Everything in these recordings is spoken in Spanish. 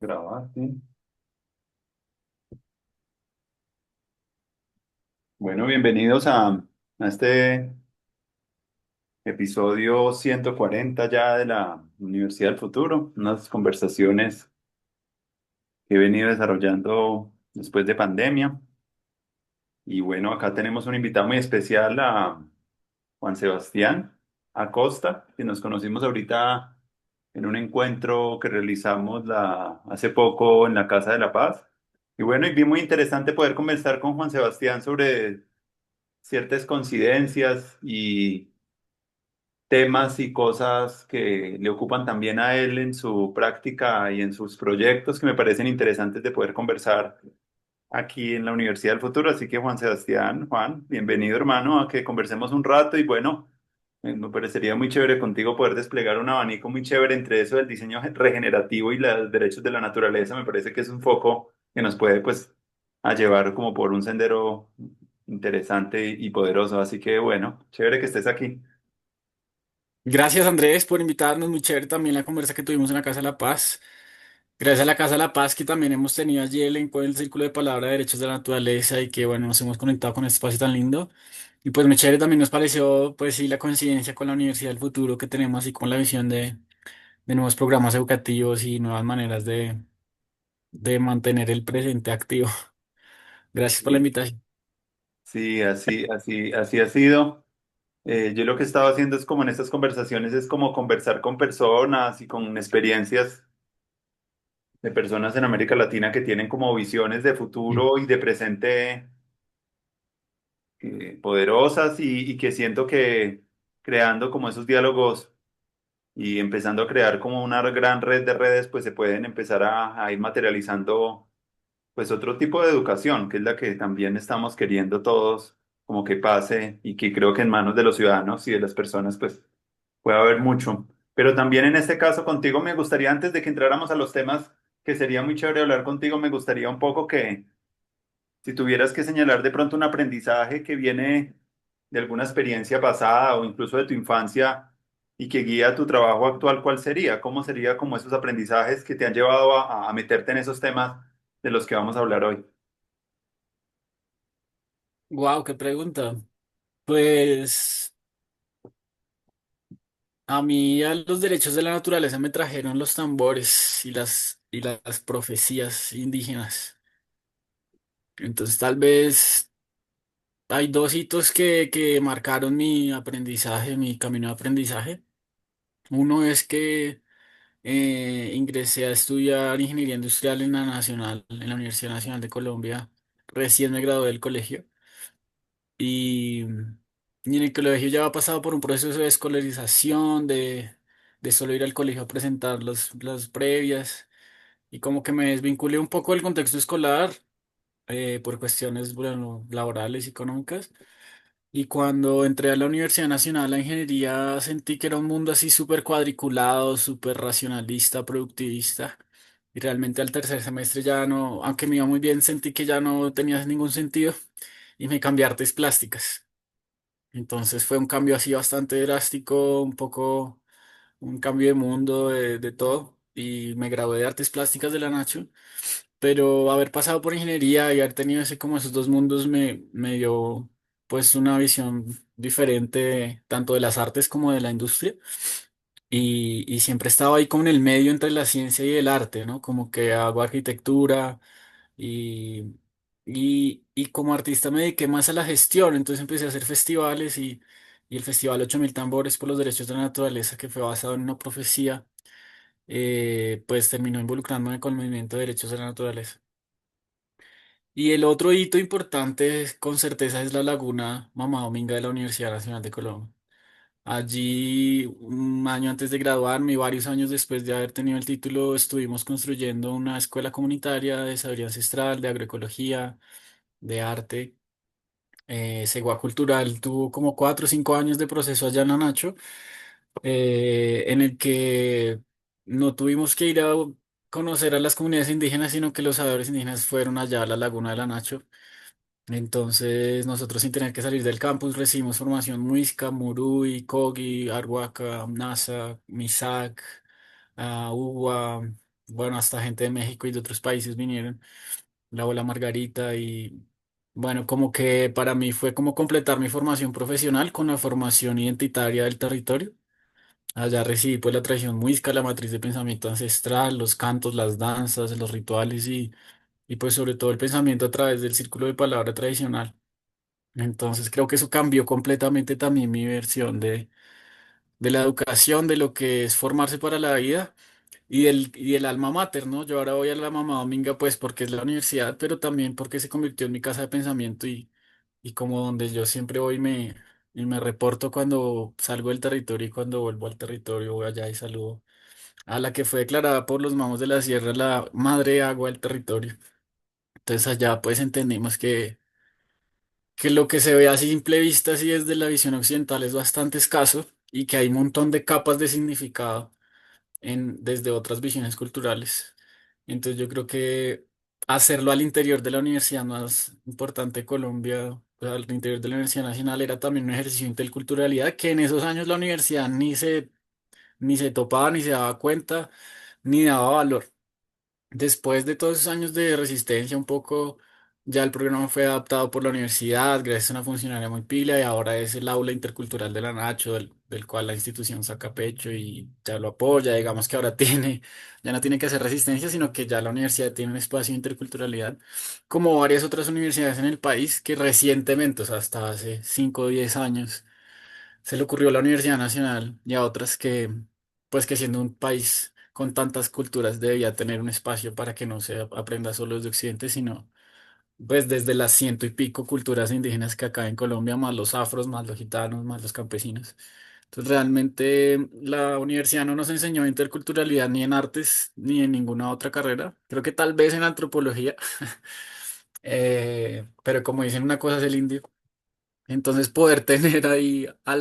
Grabar, sí. Bueno, bienvenidos a este episodio 140 ya de la Universidad del Futuro, unas conversaciones que he venido desarrollando después de pandemia. Y bueno, acá tenemos un invitado muy especial, a Juan Sebastián Acosta, que nos conocimos ahorita en un encuentro que realizamos hace poco en la Casa de la Paz. Y bueno, y vi muy interesante poder conversar con Juan Sebastián sobre ciertas coincidencias y temas y cosas que le ocupan también a él en su práctica y en sus proyectos que me parecen interesantes de poder conversar aquí en la Universidad del Futuro. Así que Juan Sebastián, Juan, bienvenido hermano a que conversemos un rato y bueno, me parecería muy chévere contigo poder desplegar un abanico muy chévere entre eso del diseño regenerativo y los derechos de la naturaleza. Me parece que es un foco que nos puede pues a llevar como por un sendero interesante y poderoso. Así que bueno, chévere que estés aquí. Gracias Andrés por invitarnos, muy chévere también la conversa que tuvimos en la Casa de la Paz. Gracias a la Casa de la Paz que también hemos tenido allí el encuentro del Círculo de Palabra de Derechos de la Naturaleza y que bueno, nos hemos conectado con este espacio tan lindo. Y pues muy chévere también nos pareció pues sí la coincidencia con la Universidad del Futuro que tenemos y con la visión de nuevos programas educativos y nuevas maneras de mantener el presente activo. Gracias por la Sí, invitación. sí, así ha sido. Yo lo que estaba haciendo es como en estas conversaciones, es como conversar con personas y con experiencias de personas en América Latina que tienen como visiones de futuro y de presente poderosas y que siento que creando como esos diálogos y empezando a crear como una gran red de redes, pues se pueden empezar a ir materializando pues otro tipo de educación, que es la que también estamos queriendo todos como que pase y que creo que en manos de los ciudadanos y de las personas pues puede haber mucho. Pero también en este caso contigo me gustaría, antes de que entráramos a los temas, que sería muy chévere hablar contigo, me gustaría un poco que si tuvieras que señalar de pronto un aprendizaje que viene de alguna experiencia pasada o incluso de tu infancia y que guía tu trabajo actual, ¿cuál sería? ¿Cómo sería como esos aprendizajes que te han llevado a meterte en esos temas de los que vamos a hablar hoy? Wow, qué pregunta. Pues a mí a los derechos de la naturaleza me trajeron los tambores y las profecías indígenas. Entonces tal vez hay dos hitos que marcaron mi aprendizaje, mi camino de aprendizaje. Uno es que ingresé a estudiar ingeniería industrial en la Nacional, en la Universidad Nacional de Colombia. Recién me gradué del colegio y, y en el colegio ya había pasado por un proceso de escolarización, de solo ir al colegio a presentar las previas. Y como que me desvinculé un poco del contexto escolar por cuestiones, bueno, laborales y económicas. Y cuando entré a la Universidad Nacional de Ingeniería sentí que era un mundo así súper cuadriculado, súper racionalista, productivista. Y realmente al tercer semestre ya no, aunque me iba muy bien, sentí que ya no tenía ningún sentido y me cambié a artes plásticas. Entonces fue un cambio así bastante drástico, un poco un cambio de mundo, de todo. Y me gradué de artes plásticas de la Nacho. Pero haber pasado por ingeniería y haber tenido ese, como esos dos mundos me dio pues una visión diferente tanto de las artes como de la industria. Y siempre he estado ahí como en el medio entre la ciencia y el arte, ¿no? Como que hago arquitectura y, y como artista me dediqué más a la gestión. Entonces empecé a hacer festivales y el Festival 8000 Tambores por los Derechos de la Naturaleza, que fue basado en una profecía, pues terminó involucrándome con el movimiento de derechos de la naturaleza. Y el otro hito importante, con certeza, es la Laguna Mamá Dominga de la Universidad Nacional de Colombia. Allí, un año antes de graduarme y varios años después de haber tenido el título, estuvimos construyendo una escuela comunitaria de sabiduría ancestral, de agroecología, de arte. Segua Cultural tuvo como 4 o 5 años de proceso allá en la Nacho, en el que no tuvimos que ir a conocer a las comunidades indígenas, sino que los saberes indígenas fueron allá a la Laguna de la Nacho. Entonces, nosotros sin tener que salir del campus recibimos formación muisca, murui, kogi, arhuaca, nasa, misak, uwa. bueno, hasta gente de México y de otros países vinieron, la abuela Margarita y bueno, como que para mí fue como completar mi formación profesional con la formación identitaria del territorio. Allá recibí pues la tradición muisca, la matriz de pensamiento ancestral, los cantos, las danzas, los rituales y pues sobre todo el pensamiento a través del círculo de palabra tradicional. Entonces creo que eso cambió completamente también mi versión de la educación, de lo que es formarse para la vida y del alma mater, ¿no? Yo ahora voy a la Mamá Dominga pues porque es la universidad, pero también porque se convirtió en mi casa de pensamiento y como donde yo siempre voy y me reporto cuando salgo del territorio y cuando vuelvo al territorio voy allá y saludo a la que fue declarada por los Mamos de la Sierra la madre agua del territorio. Entonces allá pues entendimos que lo que se ve a simple vista, así desde la visión occidental, es bastante escaso y que hay un montón de capas de significado desde otras visiones culturales. Entonces yo creo que hacerlo al interior de la universidad más importante de Colombia, pues, al interior de la Universidad Nacional, era también un ejercicio de interculturalidad que en esos años la universidad ni se topaba, ni se daba cuenta, ni daba valor. Después de todos esos años de resistencia, un poco ya el programa fue adaptado por la universidad, gracias a una funcionaria muy pila, y ahora es el aula intercultural de la Nacho, del cual la institución saca pecho y ya lo apoya. Digamos que ahora ya no tiene que hacer resistencia, sino que ya la universidad tiene un espacio de interculturalidad, como varias otras universidades en el país que recientemente, o sea, hasta hace 5 o 10 años, se le ocurrió a la Universidad Nacional y a otras pues que siendo un país con tantas culturas debía tener un espacio para que no se aprenda solo desde Occidente, sino pues desde las ciento y pico culturas indígenas que acá en Colombia, más los afros, más los gitanos, más los campesinos. Entonces realmente la universidad no nos enseñó interculturalidad ni en artes ni en ninguna otra carrera. Creo que tal vez en antropología, pero como dicen, una cosa es el indio. Entonces poder tener ahí a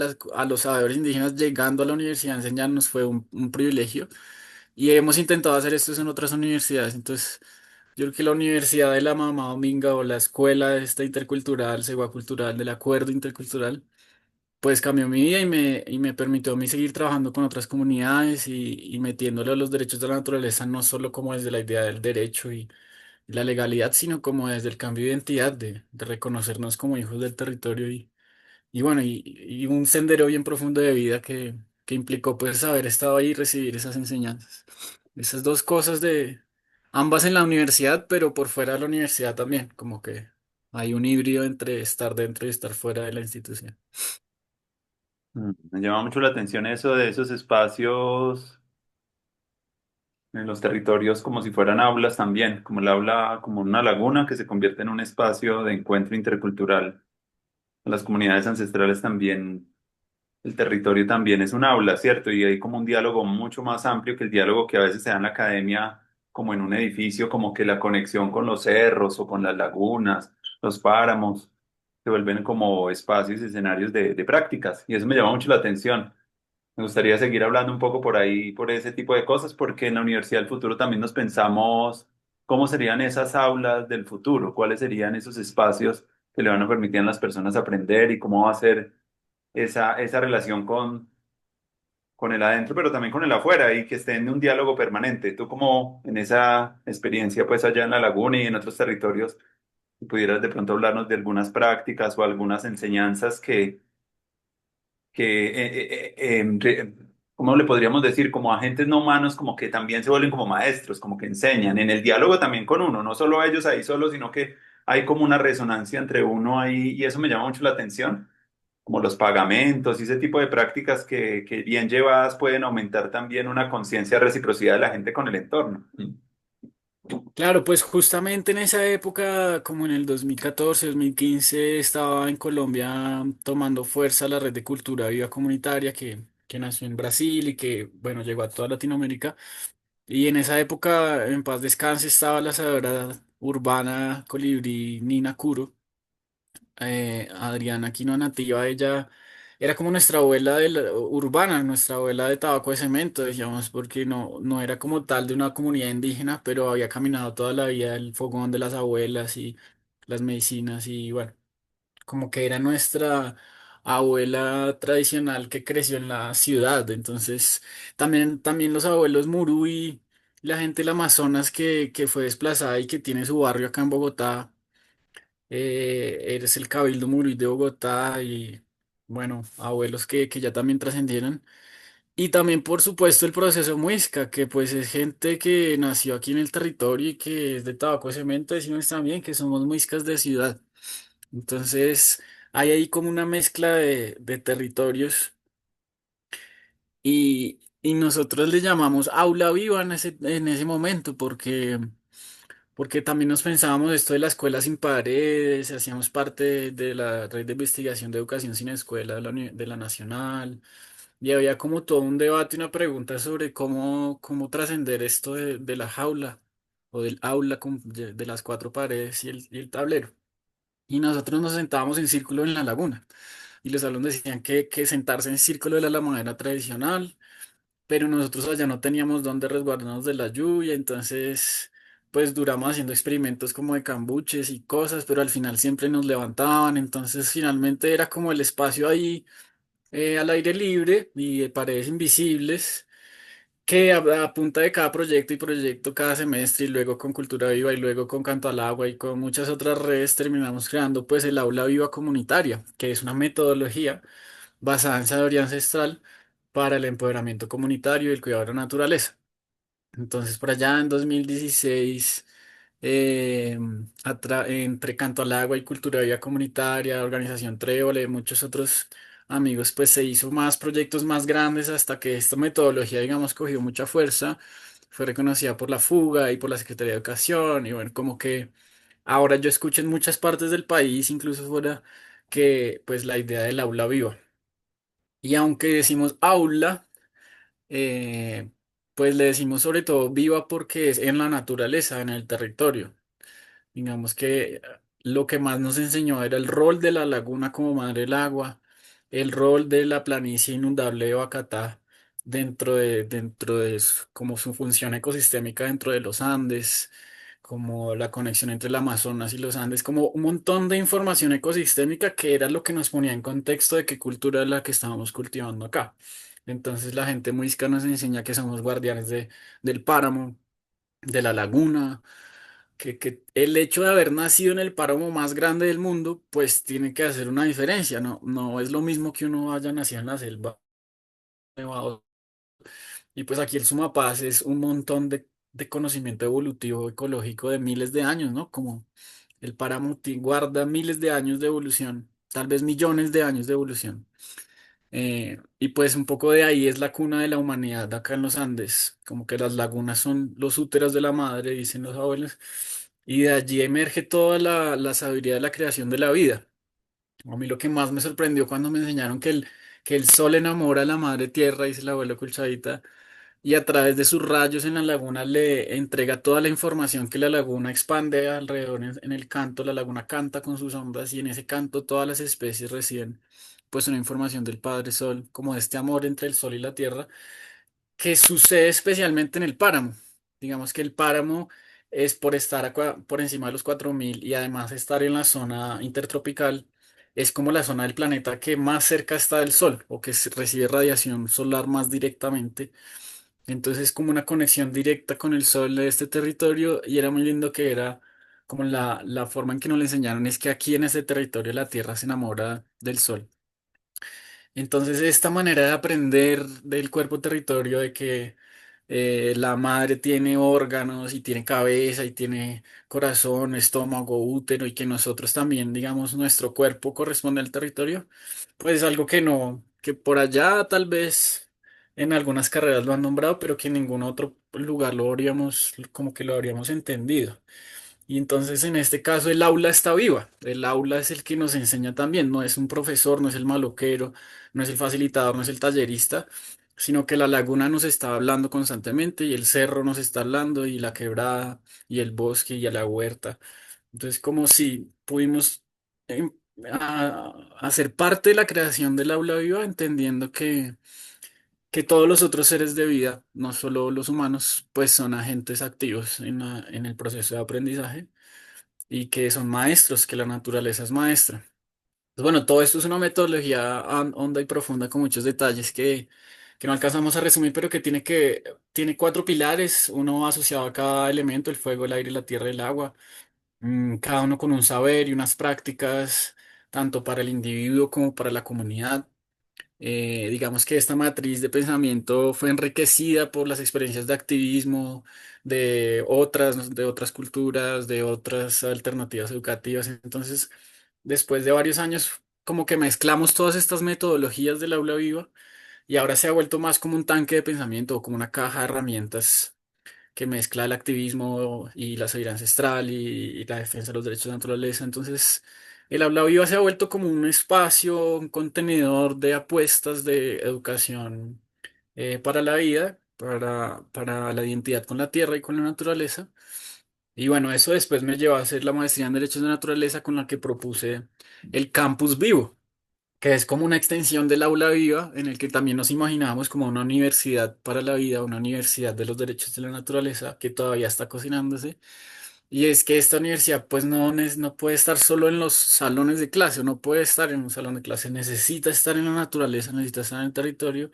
los sabedores indígenas llegando a la universidad a enseñarnos fue un privilegio y hemos intentado hacer esto en otras universidades. Entonces yo creo que la Universidad de la Mamá Dominga o la escuela esta intercultural, cultural del acuerdo intercultural, pues cambió mi vida y me permitió a mí seguir trabajando con otras comunidades y metiéndole a los derechos de la naturaleza, no solo como desde la idea del derecho y la legalidad, sino como desde el cambio de identidad, de reconocernos como hijos del territorio y bueno, y un sendero bien profundo de vida que implicó pues haber estado ahí y recibir esas enseñanzas. Esas dos cosas ambas en la universidad, pero por fuera de la universidad también, como que hay un híbrido entre estar dentro y estar fuera de la institución. Me llama mucho la atención eso de esos espacios en los territorios como si fueran aulas también, como el aula, como una laguna que se convierte en un espacio de encuentro intercultural. Las comunidades ancestrales también, el territorio también es un aula, ¿cierto? Y hay como un diálogo mucho más amplio que el diálogo que a veces se da en la academia, como en un edificio, como que la conexión con los cerros o con las lagunas, los páramos, se vuelven como espacios y escenarios de prácticas. Y eso me llama mucho la atención. Me gustaría seguir hablando un poco por ahí, por ese tipo de cosas, porque en la Universidad del Futuro también nos pensamos cómo serían esas aulas del futuro, cuáles serían esos espacios que le van a permitir a las personas aprender y cómo va a ser esa relación con el adentro, pero también con el afuera y que estén en un diálogo permanente. Tú como en esa experiencia, pues allá en la laguna y en otros territorios, si pudieras de pronto hablarnos de algunas prácticas o algunas enseñanzas que ¿cómo le podríamos decir? Como agentes no humanos, como que también se vuelven como maestros, como que enseñan, en el diálogo también con uno, no solo ellos ahí solos, sino que hay como una resonancia entre uno ahí y eso me llama mucho la atención, como los pagamentos y ese tipo de prácticas que bien llevadas pueden aumentar también una conciencia de reciprocidad de la gente con el entorno. Claro, pues justamente en esa época, como en el 2014, 2015, estaba en Colombia tomando fuerza la red de cultura viva comunitaria que nació en Brasil y que, bueno, llegó a toda Latinoamérica. Y en esa época, en paz descanse, estaba la sabedora urbana colibrí Nina Kuro, Adriana Quinoa Nativa. Ella era como nuestra abuela urbana, nuestra abuela de tabaco de cemento, decíamos, porque no era como tal de una comunidad indígena, pero había caminado toda la vida el fogón de las abuelas y las medicinas y bueno, como que era nuestra abuela tradicional que creció en la ciudad. Entonces, también los abuelos Murú y la gente del Amazonas que fue desplazada y que tiene su barrio acá en Bogotá. Eres el Cabildo Móvil de Bogotá y, bueno, abuelos que ya también trascendieron. Y también, por supuesto, el proceso Muisca, que pues es gente que nació aquí en el territorio y que es de Tabaco de Cemento, decimos también que somos muiscas de ciudad. Entonces, hay ahí como una mezcla de territorios y nosotros le llamamos aula viva en ese momento porque también nos pensábamos esto de la escuela sin paredes, hacíamos parte de la red de investigación de educación sin escuela de la Nacional, y había como todo un debate y una pregunta sobre cómo trascender esto de la jaula o del aula de las cuatro paredes y el tablero. Y nosotros nos sentábamos en círculo en la laguna, y los alumnos decían que sentarse en círculo era la manera tradicional, pero nosotros allá no teníamos dónde resguardarnos de la lluvia, entonces pues duramos haciendo experimentos como de cambuches y cosas, pero al final siempre nos levantaban, entonces finalmente era como el espacio ahí al aire libre y de paredes invisibles, que a punta de cada proyecto y proyecto cada semestre y luego con Cultura Viva y luego con Canto al Agua y con muchas otras redes terminamos creando pues el aula viva comunitaria, que es una metodología basada en sabiduría ancestral para el empoderamiento comunitario y el cuidado de la naturaleza. Entonces, por allá en 2016, eh, entre Canto al Agua y Cultura Viva Comunitaria, Organización Trébol y muchos otros amigos, pues se hizo más proyectos más grandes hasta que esta metodología, digamos, cogió mucha fuerza, fue reconocida por la Fuga y por la Secretaría de Educación, y bueno, como que ahora yo escucho en muchas partes del país, incluso fuera, que pues la idea del aula viva. Y aunque decimos aula, eh, pues le decimos sobre todo viva porque es en la naturaleza, en el territorio. Digamos que lo que más nos enseñó era el rol de la laguna como madre del agua, el rol de la planicie inundable de Boacatá como su función ecosistémica dentro de los Andes, como la conexión entre el Amazonas y los Andes, como un montón de información ecosistémica que era lo que nos ponía en contexto de qué cultura es la que estábamos cultivando acá. Entonces la gente muisca nos enseña que somos guardianes del páramo, de la laguna, que el hecho de haber nacido en el páramo más grande del mundo, pues tiene que hacer una diferencia, ¿no? No es lo mismo que uno haya nacido en la selva nevado. Y pues aquí el Sumapaz es un montón de conocimiento evolutivo ecológico de miles de años, ¿no? Como el páramo guarda miles de años de evolución, tal vez millones de años de evolución. Y pues un poco de ahí es la cuna de la humanidad acá en los Andes, como que las lagunas son los úteros de la madre, dicen los abuelos, y de allí emerge toda la sabiduría de la creación de la vida. A mí lo que más me sorprendió cuando me enseñaron que el sol enamora a la madre tierra, dice el abuelo Culchavita, y a través de sus rayos en la laguna le entrega toda la información que la laguna expande alrededor en el canto. La laguna canta con sus ondas y en ese canto todas las especies reciben pues una información del Padre Sol, como de este amor entre el sol y la tierra, que sucede especialmente en el páramo. Digamos que el páramo es por estar por encima de los 4000 y además estar en la zona intertropical, es como la zona del planeta que más cerca está del sol o que recibe radiación solar más directamente. Entonces es como una conexión directa con el sol de este territorio y era muy lindo que era como la forma en que nos le enseñaron es que aquí en este territorio la Tierra se enamora del sol. Entonces esta manera de aprender del cuerpo territorio, de que la madre tiene órganos y tiene cabeza y tiene corazón, estómago, útero y que nosotros también, digamos, nuestro cuerpo corresponde al territorio, pues es algo que no, que por allá tal vez en algunas carreras lo han nombrado, pero que en ningún otro lugar lo habríamos, como que lo habríamos entendido. Y entonces en este caso el aula está viva, el aula es el que nos enseña también, no es un profesor, no es el maloquero, no es el facilitador, no es el tallerista, sino que la laguna nos está hablando constantemente y el cerro nos está hablando y la quebrada y el bosque y la huerta. Entonces como si pudimos em, hacer parte de la creación del aula viva, entendiendo que todos los otros seres de vida, no solo los humanos, pues son agentes activos en el proceso de aprendizaje y que son maestros, que la naturaleza es maestra. Pues bueno, todo esto es una metodología honda y profunda con muchos detalles que no alcanzamos a resumir, pero tiene cuatro pilares, uno asociado a cada elemento, el fuego, el aire, la tierra y el agua, cada uno con un saber y unas prácticas, tanto para el individuo como para la comunidad. Digamos que esta matriz de pensamiento fue enriquecida por las experiencias de activismo de otras culturas, de otras alternativas educativas. Entonces, después de varios años, como que mezclamos todas estas metodologías del aula viva y ahora se ha vuelto más como un tanque de pensamiento o como una caja de herramientas que mezcla el activismo y la sabiduría ancestral y la defensa de los derechos de la naturaleza. Entonces, el aula viva se ha vuelto como un espacio, un contenedor de apuestas de educación para la vida, para la identidad con la tierra y con la naturaleza. Y bueno, eso después me llevó a hacer la maestría en Derechos de Naturaleza con la que propuse el campus vivo, que es como una extensión del aula viva, en el que también nos imaginábamos como una universidad para la vida, una universidad de los derechos de la naturaleza, que todavía está cocinándose. Y es que esta universidad pues no puede estar solo en los salones de clase, o no puede estar en un salón de clase, necesita estar en la naturaleza, necesita estar en el territorio,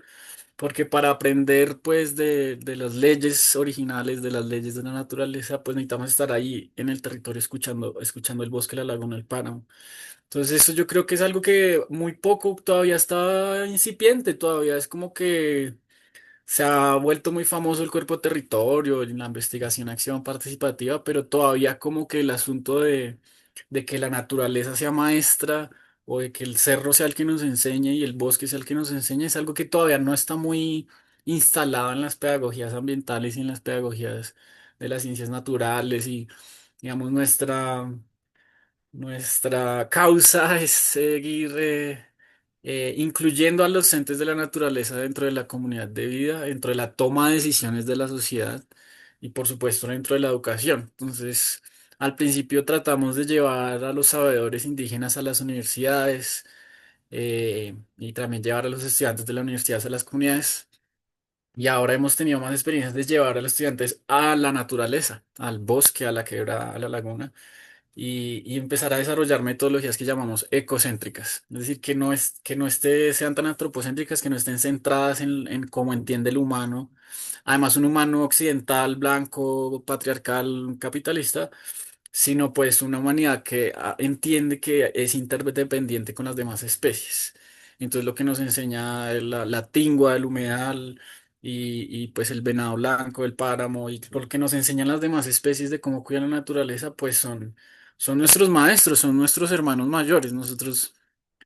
porque para aprender pues de las leyes originales, de las leyes de la naturaleza, pues necesitamos estar ahí en el territorio escuchando el bosque, la laguna, el páramo. Entonces eso yo creo que es algo que muy poco todavía está incipiente, todavía es como que se ha vuelto muy famoso el cuerpo territorio en la investigación, acción participativa, pero todavía como que el asunto de que la naturaleza sea maestra o de que el cerro sea el que nos enseñe y el bosque sea el que nos enseñe es algo que todavía no está muy instalado en las pedagogías ambientales y en las pedagogías de las ciencias naturales y digamos nuestra causa es seguir incluyendo a los entes de la naturaleza dentro de la comunidad de vida, dentro de la toma de decisiones de la sociedad y por supuesto dentro de la educación. Entonces, al principio tratamos de llevar a los sabedores indígenas a las universidades y también llevar a los estudiantes de la universidad a las comunidades. Y ahora hemos tenido más experiencias de llevar a los estudiantes a la naturaleza, al bosque, a la quebrada, a la laguna y empezar a desarrollar metodologías que llamamos ecocéntricas. Es decir, que no sean tan antropocéntricas, que no estén centradas en cómo entiende el humano. Además, un humano occidental, blanco, patriarcal, capitalista, sino pues una humanidad que entiende que es interdependiente con las demás especies. Entonces lo que nos enseña la tingua, el humedal pues el venado blanco, el páramo y lo que nos enseñan las demás especies de cómo cuidar la naturaleza, pues son nuestros maestros, son nuestros hermanos mayores. Nosotros,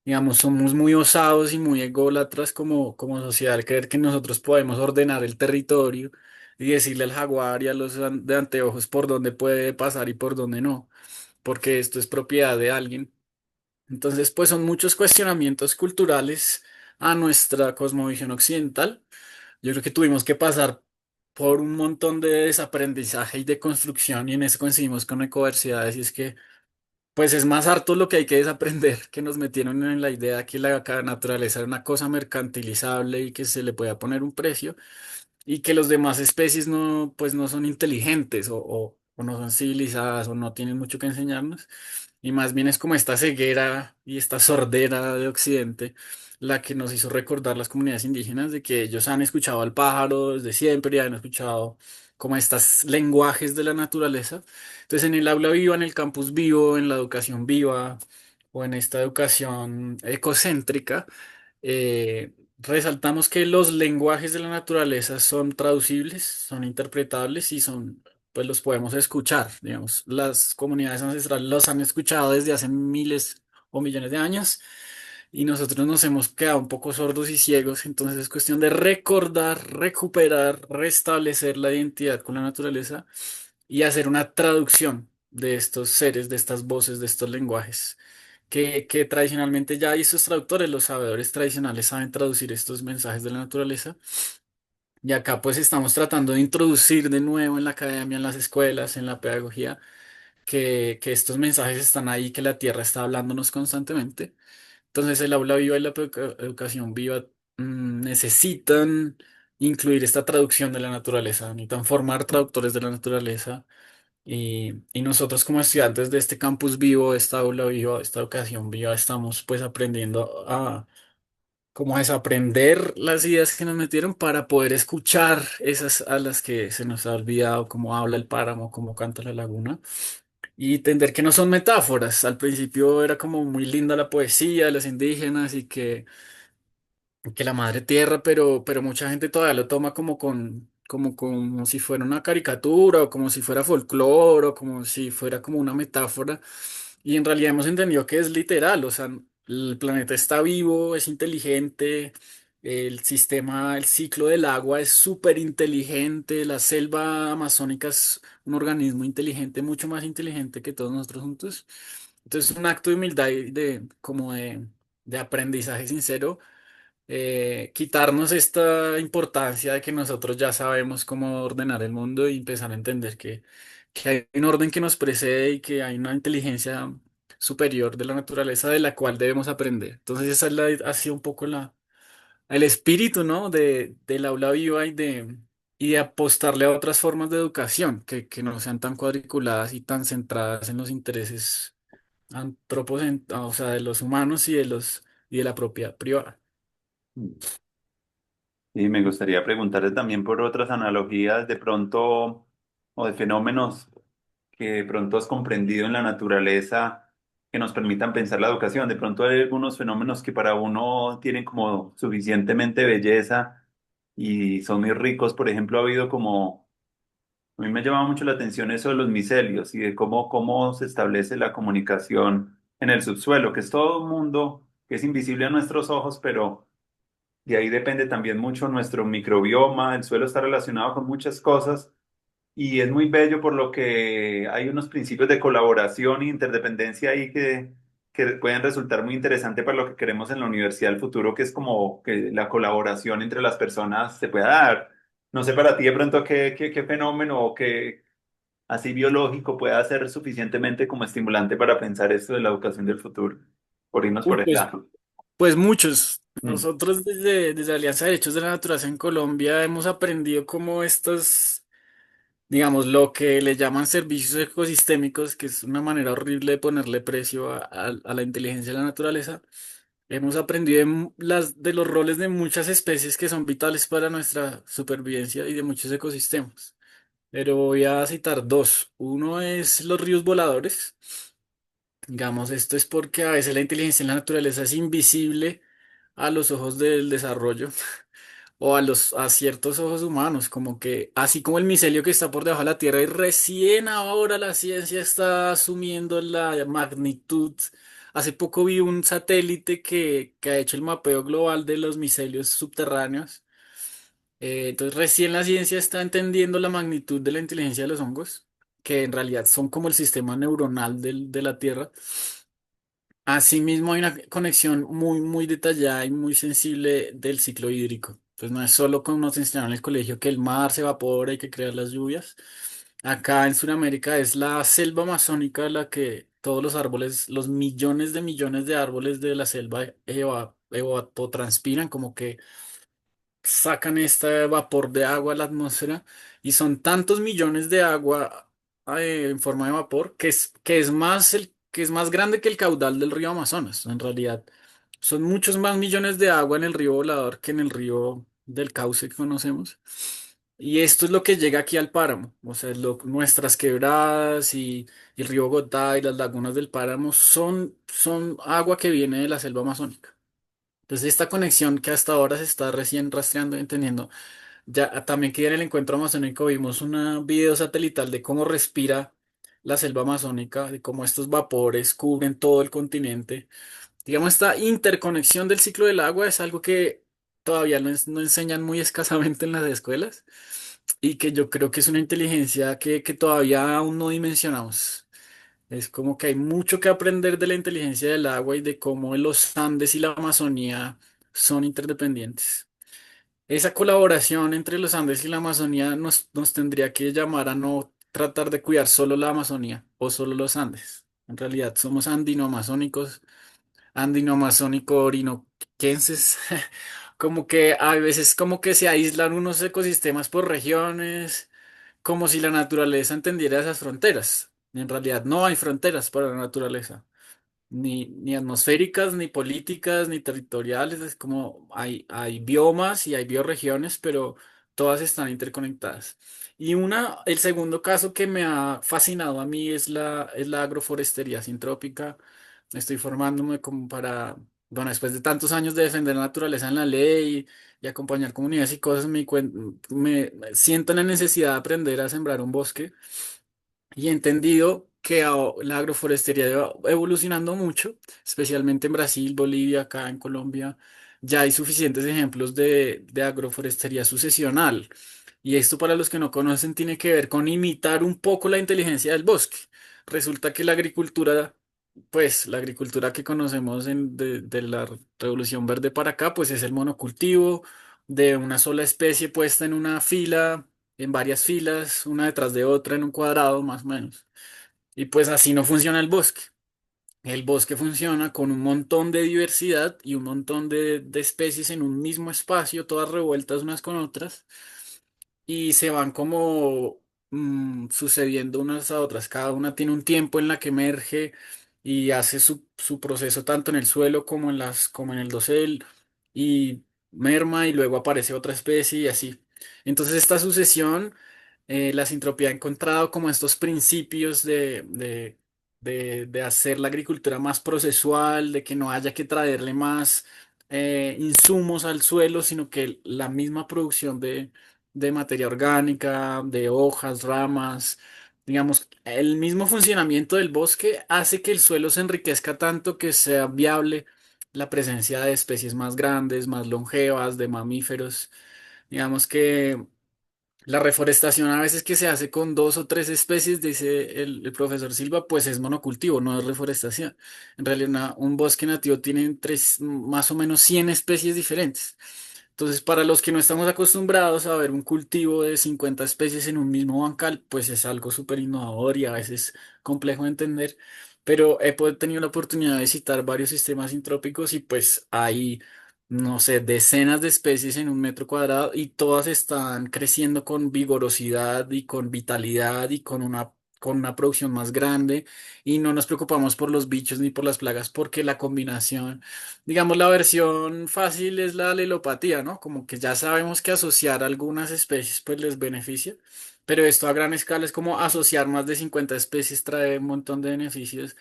digamos, somos muy osados y muy ególatras como sociedad al creer que nosotros podemos ordenar el territorio y decirle al jaguar y a los de anteojos por dónde puede pasar y por dónde no, porque esto es propiedad de alguien. Entonces, pues son muchos cuestionamientos culturales a nuestra cosmovisión occidental. Yo creo que tuvimos que pasar por un montón de desaprendizaje y de construcción y en eso coincidimos con ecoversidades y es que pues es más harto lo que hay que desaprender, que nos metieron en la idea que la naturaleza era una cosa mercantilizable y que se le podía poner un precio y que los demás especies no, pues no son inteligentes o no son civilizadas o no tienen mucho que enseñarnos. Y más bien es como esta ceguera y esta sordera de Occidente la que nos hizo recordar las comunidades indígenas de que ellos han escuchado al pájaro desde siempre y han escuchado como estos lenguajes de la naturaleza. Entonces en el aula viva, en el campus vivo, en la educación viva o en esta educación ecocéntrica, resaltamos que los lenguajes de la naturaleza son traducibles, son interpretables y pues los podemos escuchar. Digamos, las comunidades ancestrales los han escuchado desde hace miles o millones de años y nosotros nos hemos quedado un poco sordos y ciegos. Entonces es cuestión de recordar, recuperar, restablecer la identidad con la naturaleza y hacer una traducción de estos seres, de estas voces, de estos lenguajes que tradicionalmente ya hay estos traductores, los sabedores tradicionales saben traducir estos mensajes de la naturaleza. Y acá pues estamos tratando de introducir de nuevo en la academia, en las escuelas, en la pedagogía, que estos mensajes están ahí, que la tierra está hablándonos constantemente. Entonces el aula viva y la educación viva necesitan incluir esta traducción de la naturaleza, necesitan formar traductores de la naturaleza y nosotros como estudiantes de este campus vivo, esta aula viva, esta educación viva, estamos pues aprendiendo como a desaprender las ideas que nos metieron para poder escuchar esas a las que se nos ha olvidado, cómo habla el páramo, cómo canta la laguna, y entender que no son metáforas. Al principio era como muy linda la poesía de los indígenas y que la madre tierra, pero mucha gente todavía lo toma como si fuera una caricatura o como si fuera folclore o como si fuera como una metáfora. Y en realidad hemos entendido que es literal, o sea, el planeta está vivo, es inteligente, el sistema, el ciclo del agua es súper inteligente, la selva amazónica es un organismo inteligente, mucho más inteligente que todos nosotros juntos. Entonces, es un acto de humildad y de aprendizaje sincero, quitarnos esta importancia de que nosotros ya sabemos cómo ordenar el mundo y empezar a entender que hay un orden que nos precede y que hay una inteligencia superior de la naturaleza de la cual debemos aprender. Entonces esa es ha sido un poco el espíritu, ¿no? Del aula viva y de apostarle a otras formas de educación que no sean tan cuadriculadas y tan centradas en los intereses o sea, de los humanos y de la propiedad privada. Y me gustaría preguntarle también por otras analogías de pronto o de fenómenos que de pronto has comprendido en la naturaleza que nos permitan pensar la educación. De pronto hay algunos fenómenos que para uno tienen como suficientemente belleza y son muy ricos. Por ejemplo, ha habido como, a mí me llama mucho la atención eso de los micelios y de cómo se establece la comunicación en el subsuelo, que es todo un mundo que es invisible a nuestros ojos, pero de ahí depende también mucho nuestro microbioma. El suelo está relacionado con muchas cosas y es muy bello por lo que hay unos principios de colaboración e interdependencia ahí que pueden resultar muy interesantes para lo que queremos en la universidad del futuro, que es como que la colaboración entre las personas se pueda dar. No sé para ti de pronto qué fenómeno o qué así biológico pueda ser suficientemente como estimulante para pensar esto de la educación del futuro. Por irnos Uy, por allá. pues muchos. Mm. Nosotros desde Alianza de Derechos de la Naturaleza en Colombia hemos aprendido cómo estos, digamos, lo que le llaman servicios ecosistémicos, que es una manera horrible de ponerle precio a la inteligencia de la naturaleza. Hemos aprendido de los roles de muchas especies que son vitales para nuestra supervivencia y de muchos ecosistemas. Pero voy a citar dos. Uno es los ríos voladores. Digamos, esto es porque a veces la inteligencia en la naturaleza es invisible a los ojos del desarrollo o a ciertos ojos humanos, como que así como el micelio que está por debajo de la Tierra y recién ahora la ciencia está asumiendo la magnitud. Hace poco vi un satélite que ha hecho el mapeo global de los micelios subterráneos. Entonces recién la ciencia está entendiendo la magnitud de la inteligencia de los hongos, que en realidad son como el sistema neuronal de la Tierra. Asimismo, hay una conexión muy, muy detallada y muy sensible del ciclo hídrico. Pues no es solo como nos enseñaron en el colegio que el mar se evapora y que crea las lluvias. Acá en Sudamérica es la selva amazónica la que todos los árboles, los millones de árboles de la selva evapotranspiran, como que sacan este vapor de agua a la atmósfera y son tantos millones de agua en forma de vapor que es más grande que el caudal del río Amazonas. En realidad, son muchos más millones de agua en el río Volador que en el río del Cauce que conocemos. Y esto es lo que llega aquí al páramo. O sea, nuestras quebradas y el río Bogotá y las lagunas del páramo son agua que viene de la selva amazónica. Entonces, esta conexión que hasta ahora se está recién rastreando y entendiendo, ya también que en el encuentro amazónico vimos un video satelital de cómo respira la selva amazónica, de cómo estos vapores cubren todo el continente. Digamos, esta interconexión del ciclo del agua es algo que todavía no enseñan muy escasamente en las escuelas y que yo creo que es una inteligencia que todavía aún no dimensionamos. Es como que hay mucho que aprender de la inteligencia del agua y de cómo los Andes y la Amazonía son interdependientes. Esa colaboración entre los Andes y la Amazonía nos tendría que llamar a no tratar de cuidar solo la Amazonía o solo los Andes. En realidad somos andino-amazónicos, andino-amazónico-orinoquenses. Como que a veces como que se aíslan unos ecosistemas por regiones, como si la naturaleza entendiera esas fronteras. En realidad no hay fronteras para la naturaleza. ni atmosféricas, ni políticas, ni territoriales. Es como hay biomas y hay bioregiones, pero todas están interconectadas. Y el segundo caso que me ha fascinado a mí es la agroforestería sintrópica. Estoy formándome como para, bueno, después de tantos años de defender la naturaleza en la ley y acompañar comunidades y cosas, me siento en la necesidad de aprender a sembrar un bosque y he entendido que la agroforestería va evolucionando mucho, especialmente en Brasil, Bolivia, acá en Colombia. Ya hay suficientes ejemplos de agroforestería sucesional. Y esto, para los que no conocen, tiene que ver con imitar un poco la inteligencia del bosque. Resulta que la agricultura, pues la agricultura que conocemos de la Revolución Verde para acá, pues es el monocultivo de una sola especie puesta en una fila, en varias filas, una detrás de otra, en un cuadrado más o menos. Y pues así no funciona el bosque. El bosque funciona con un montón de diversidad y un montón de especies en un mismo espacio, todas revueltas unas con otras y se van como sucediendo unas a otras. Cada una tiene un tiempo en la que emerge y hace su proceso tanto en el suelo como en el dosel y merma y luego aparece otra especie y así. Entonces esta sucesión, la sintropía ha encontrado como estos principios de hacer la agricultura más procesual, de que no haya que traerle más insumos al suelo, sino que la misma producción de materia orgánica, de hojas, ramas. Digamos, el mismo funcionamiento del bosque hace que el suelo se enriquezca tanto que sea viable la presencia de especies más grandes, más longevas, de mamíferos. Digamos que la reforestación a veces que se hace con dos o tres especies, dice el profesor Silva, pues es monocultivo, no es reforestación. En realidad, un bosque nativo tiene más o menos 100 especies diferentes. Entonces, para los que no estamos acostumbrados a ver un cultivo de 50 especies en un mismo bancal, pues es algo súper innovador y a veces complejo de entender. Pero tenido la oportunidad de visitar varios sistemas sintrópicos y pues hay, no sé, decenas de especies en un metro cuadrado y todas están creciendo con vigorosidad y con vitalidad y con una producción más grande y no nos preocupamos por los bichos ni por las plagas porque la combinación. Digamos, la versión fácil es la alelopatía, ¿no? Como que ya sabemos que asociar algunas especies pues les beneficia, pero esto a gran escala es como asociar más de 50 especies trae un montón de beneficios.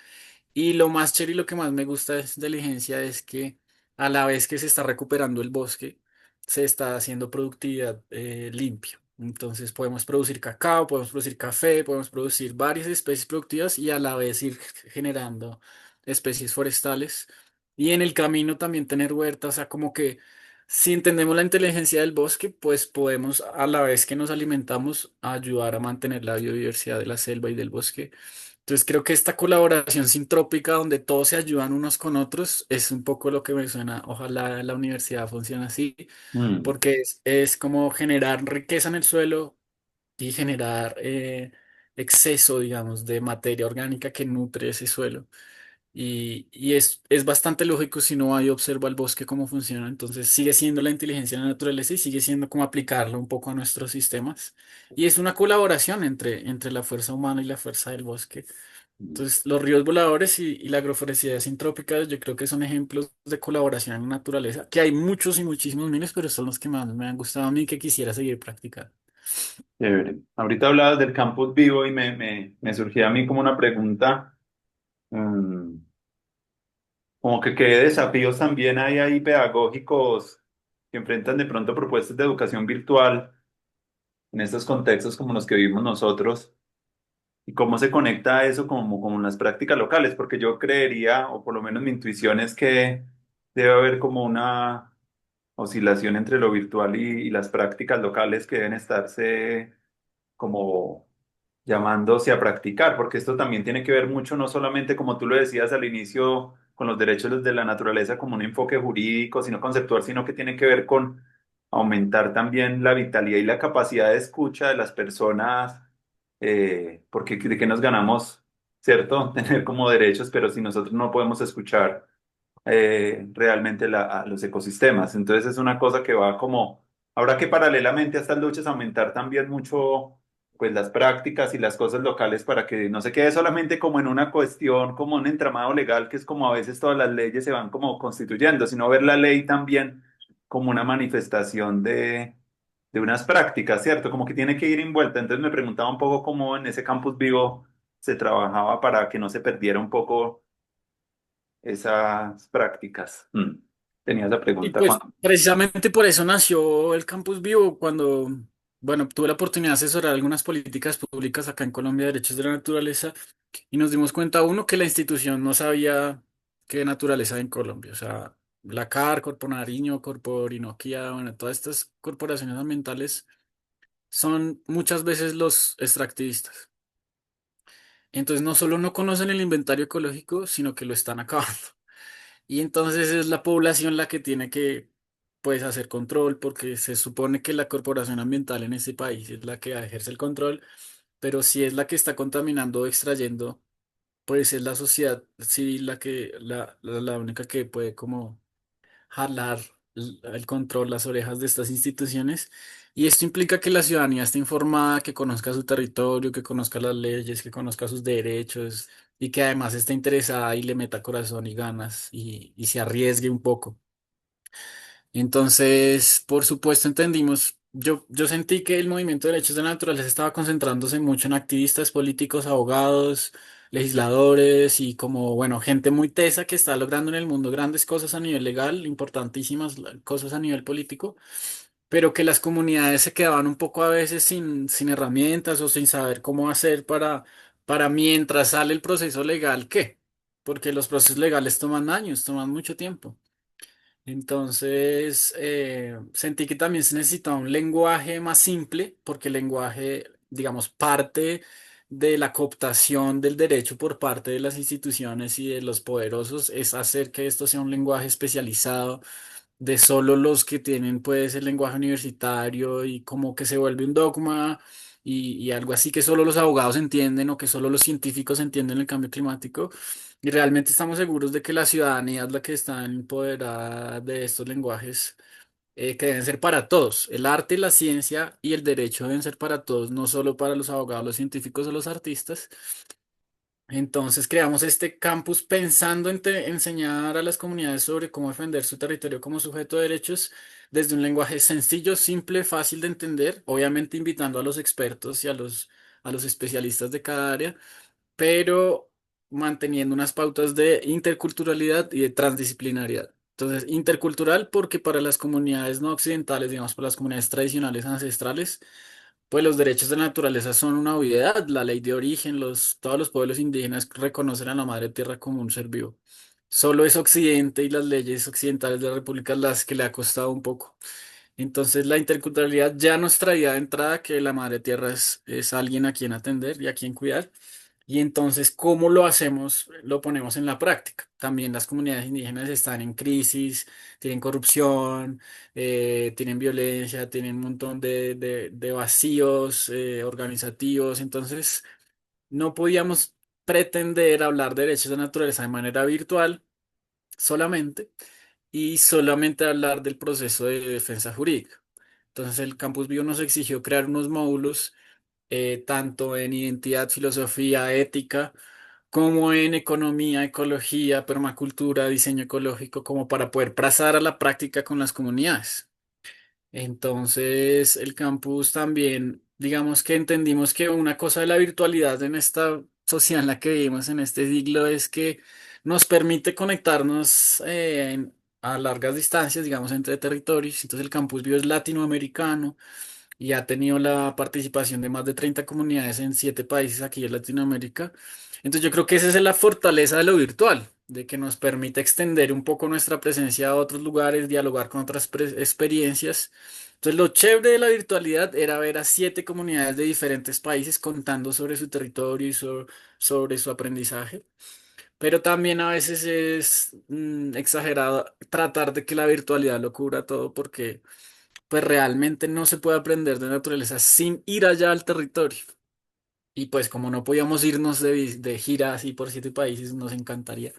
Y lo más chévere y lo que más me gusta de esta inteligencia es que a la vez que se está recuperando el bosque, se está haciendo productividad limpia. Entonces podemos producir cacao, podemos producir café, podemos producir varias especies productivas y a la vez ir generando especies forestales. Y en el camino también tener huertas, o sea, como que si entendemos la inteligencia del bosque, pues podemos a la vez que nos alimentamos ayudar a mantener la biodiversidad de la selva y del bosque. Entonces creo que esta colaboración sintrópica donde todos se ayudan unos con otros es un poco lo que me suena. Ojalá la universidad funcione así, Mm. porque es como generar riqueza en el suelo y generar exceso, digamos, de materia orgánica que nutre ese suelo. Y es bastante lógico si no hay observa el bosque cómo funciona. Entonces sigue siendo la inteligencia de la naturaleza y sigue siendo como aplicarlo un poco a nuestros sistemas. Y es una colaboración entre la fuerza humana y la fuerza del bosque. Entonces, los ríos voladores y la agroforestería sintrópica, yo creo que son ejemplos de colaboración en la naturaleza, que hay muchos y muchísimos miles, pero son los que más me han gustado a mí y que quisiera seguir practicando. Chévere. Ahorita hablabas del campus vivo y me surgía a mí como una pregunta, mm, como que qué desafíos también hay ahí pedagógicos que enfrentan de pronto propuestas de educación virtual en estos contextos como los que vivimos nosotros y cómo se conecta eso como en las prácticas locales, porque yo creería, o por lo menos mi intuición es que debe haber como una oscilación entre lo virtual y las prácticas locales que deben estarse como llamándose a practicar, porque esto también tiene que ver mucho, no solamente como tú lo decías al inicio, con los derechos de la naturaleza como un enfoque jurídico, sino conceptual, sino que tiene que ver con aumentar también la vitalidad y la capacidad de escucha de las personas, porque de qué nos ganamos, ¿cierto? Tener como derechos, pero si nosotros no podemos escuchar realmente a los ecosistemas. Entonces es una cosa que va como, habrá que paralelamente a estas luchas aumentar también mucho pues las prácticas y las cosas locales para que no se quede solamente como en una cuestión, como un entramado legal, que es como a veces todas las leyes se van como constituyendo, sino ver la ley también como una manifestación de unas prácticas, ¿cierto? Como que tiene que ir envuelta. Entonces me preguntaba un poco cómo en ese campus vivo se trabajaba para que no se perdiera un poco esas prácticas. Tenía esa Y pregunta, pues Juan. precisamente por eso nació el Campus Vivo cuando, bueno, tuve la oportunidad de asesorar algunas políticas públicas acá en Colombia de derechos de la naturaleza y nos dimos cuenta, uno, que la institución no sabía qué naturaleza hay en Colombia. O sea, la CAR, Corpo Nariño, Corpo Orinoquia, bueno, todas estas corporaciones ambientales son muchas veces los extractivistas. Entonces no solo no conocen el inventario ecológico, sino que lo están acabando. Y entonces es la población la que tiene que, pues, hacer control, porque se supone que la corporación ambiental en ese país es la que ejerce el control, pero si es la que está contaminando o extrayendo, pues es la sociedad civil la única que puede como jalar el control, las orejas de estas instituciones. Y esto implica que la ciudadanía esté informada, que conozca su territorio, que conozca las leyes, que conozca sus derechos y que además esté interesada y le meta corazón y ganas y se arriesgue un poco. Entonces, por supuesto, entendimos, yo sentí que el movimiento de derechos de la naturaleza estaba concentrándose mucho en activistas políticos, abogados, legisladores y como, bueno, gente muy tesa que está logrando en el mundo grandes cosas a nivel legal, importantísimas cosas a nivel político, pero que las comunidades se quedaban un poco a veces sin herramientas o sin saber cómo hacer para mientras sale el proceso legal, ¿qué? Porque los procesos legales toman años, toman mucho tiempo. Entonces, sentí que también se necesitaba un lenguaje más simple, porque el lenguaje, digamos, parte de la cooptación del derecho por parte de las instituciones y de los poderosos es hacer que esto sea un lenguaje especializado de solo los que tienen pues el lenguaje universitario y como que se vuelve un dogma y algo así que solo los abogados entienden o que solo los científicos entienden el cambio climático. Y realmente estamos seguros de que la ciudadanía es la que está empoderada de estos lenguajes que deben ser para todos. El arte, la ciencia y el derecho deben ser para todos, no solo para los abogados, los científicos o los artistas. Entonces creamos este campus pensando en enseñar a las comunidades sobre cómo defender su territorio como sujeto de derechos desde un lenguaje sencillo, simple, fácil de entender, obviamente invitando a los expertos y a los especialistas de cada área, pero manteniendo unas pautas de interculturalidad y de transdisciplinariedad. Entonces, intercultural porque para las comunidades no occidentales, digamos, para las comunidades tradicionales ancestrales, pues los derechos de la naturaleza son una obviedad. La ley de origen, todos los pueblos indígenas reconocen a la madre tierra como un ser vivo. Solo es Occidente y las leyes occidentales de la República las que le ha costado un poco. Entonces la interculturalidad ya nos traía de entrada que la madre tierra es alguien a quien atender y a quien cuidar. Y entonces, ¿cómo lo hacemos? Lo ponemos en la práctica. También las comunidades indígenas están en crisis, tienen corrupción, tienen violencia, tienen un montón de vacíos organizativos. Entonces, no podíamos pretender hablar de derechos de naturaleza de manera virtual solamente y solamente hablar del proceso de defensa jurídica. Entonces, el Campus Bio nos exigió crear unos módulos tanto en identidad, filosofía, ética, como en economía, ecología, permacultura, diseño ecológico, como para poder pasar a la práctica con las comunidades. Entonces, el campus también, digamos que entendimos que una cosa de la virtualidad en esta sociedad en la que vivimos en este siglo es que nos permite conectarnos a largas distancias, digamos, entre territorios. Entonces, el campus bio es latinoamericano y ha tenido la participación de más de 30 comunidades en 7 países aquí en Latinoamérica. Entonces yo creo que esa es la fortaleza de lo virtual, de que nos permite extender un poco nuestra presencia a otros lugares, dialogar con otras experiencias. Entonces lo chévere de la virtualidad era ver a 7 comunidades de diferentes países contando sobre su territorio y sobre su aprendizaje. Pero también a veces es exagerado tratar de que la virtualidad lo cubra todo porque pues realmente no se puede aprender de naturaleza sin ir allá al territorio. Y pues como no podíamos irnos de gira así por 7 países, nos encantaría.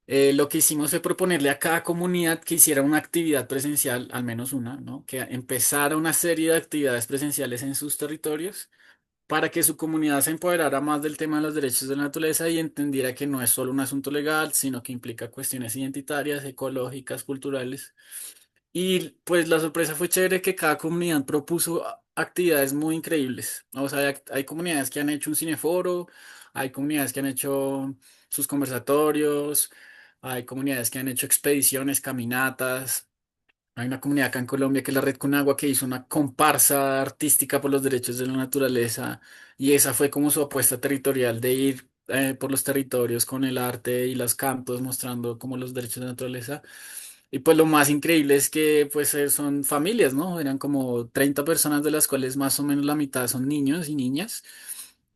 Lo que hicimos fue proponerle a cada comunidad que hiciera una actividad presencial, al menos una, ¿no? Que empezara una serie de actividades presenciales en sus territorios para que su comunidad se empoderara más del tema de los derechos de la naturaleza y entendiera que no es solo un asunto legal, sino que implica cuestiones identitarias, ecológicas, culturales. Y pues la sorpresa fue chévere que cada comunidad propuso actividades muy increíbles. O sea, hay comunidades que han hecho un cineforo, hay comunidades que han hecho sus conversatorios, hay comunidades que han hecho expediciones, caminatas. Hay una comunidad acá en Colombia que es la Red con Agua que hizo una comparsa artística por los derechos de la naturaleza y esa fue como su apuesta territorial de ir por los territorios con el arte y los cantos mostrando como los derechos de la naturaleza. Y pues lo más increíble es que pues son familias, ¿no? Eran como 30 personas de las cuales más o menos la mitad son niños y niñas.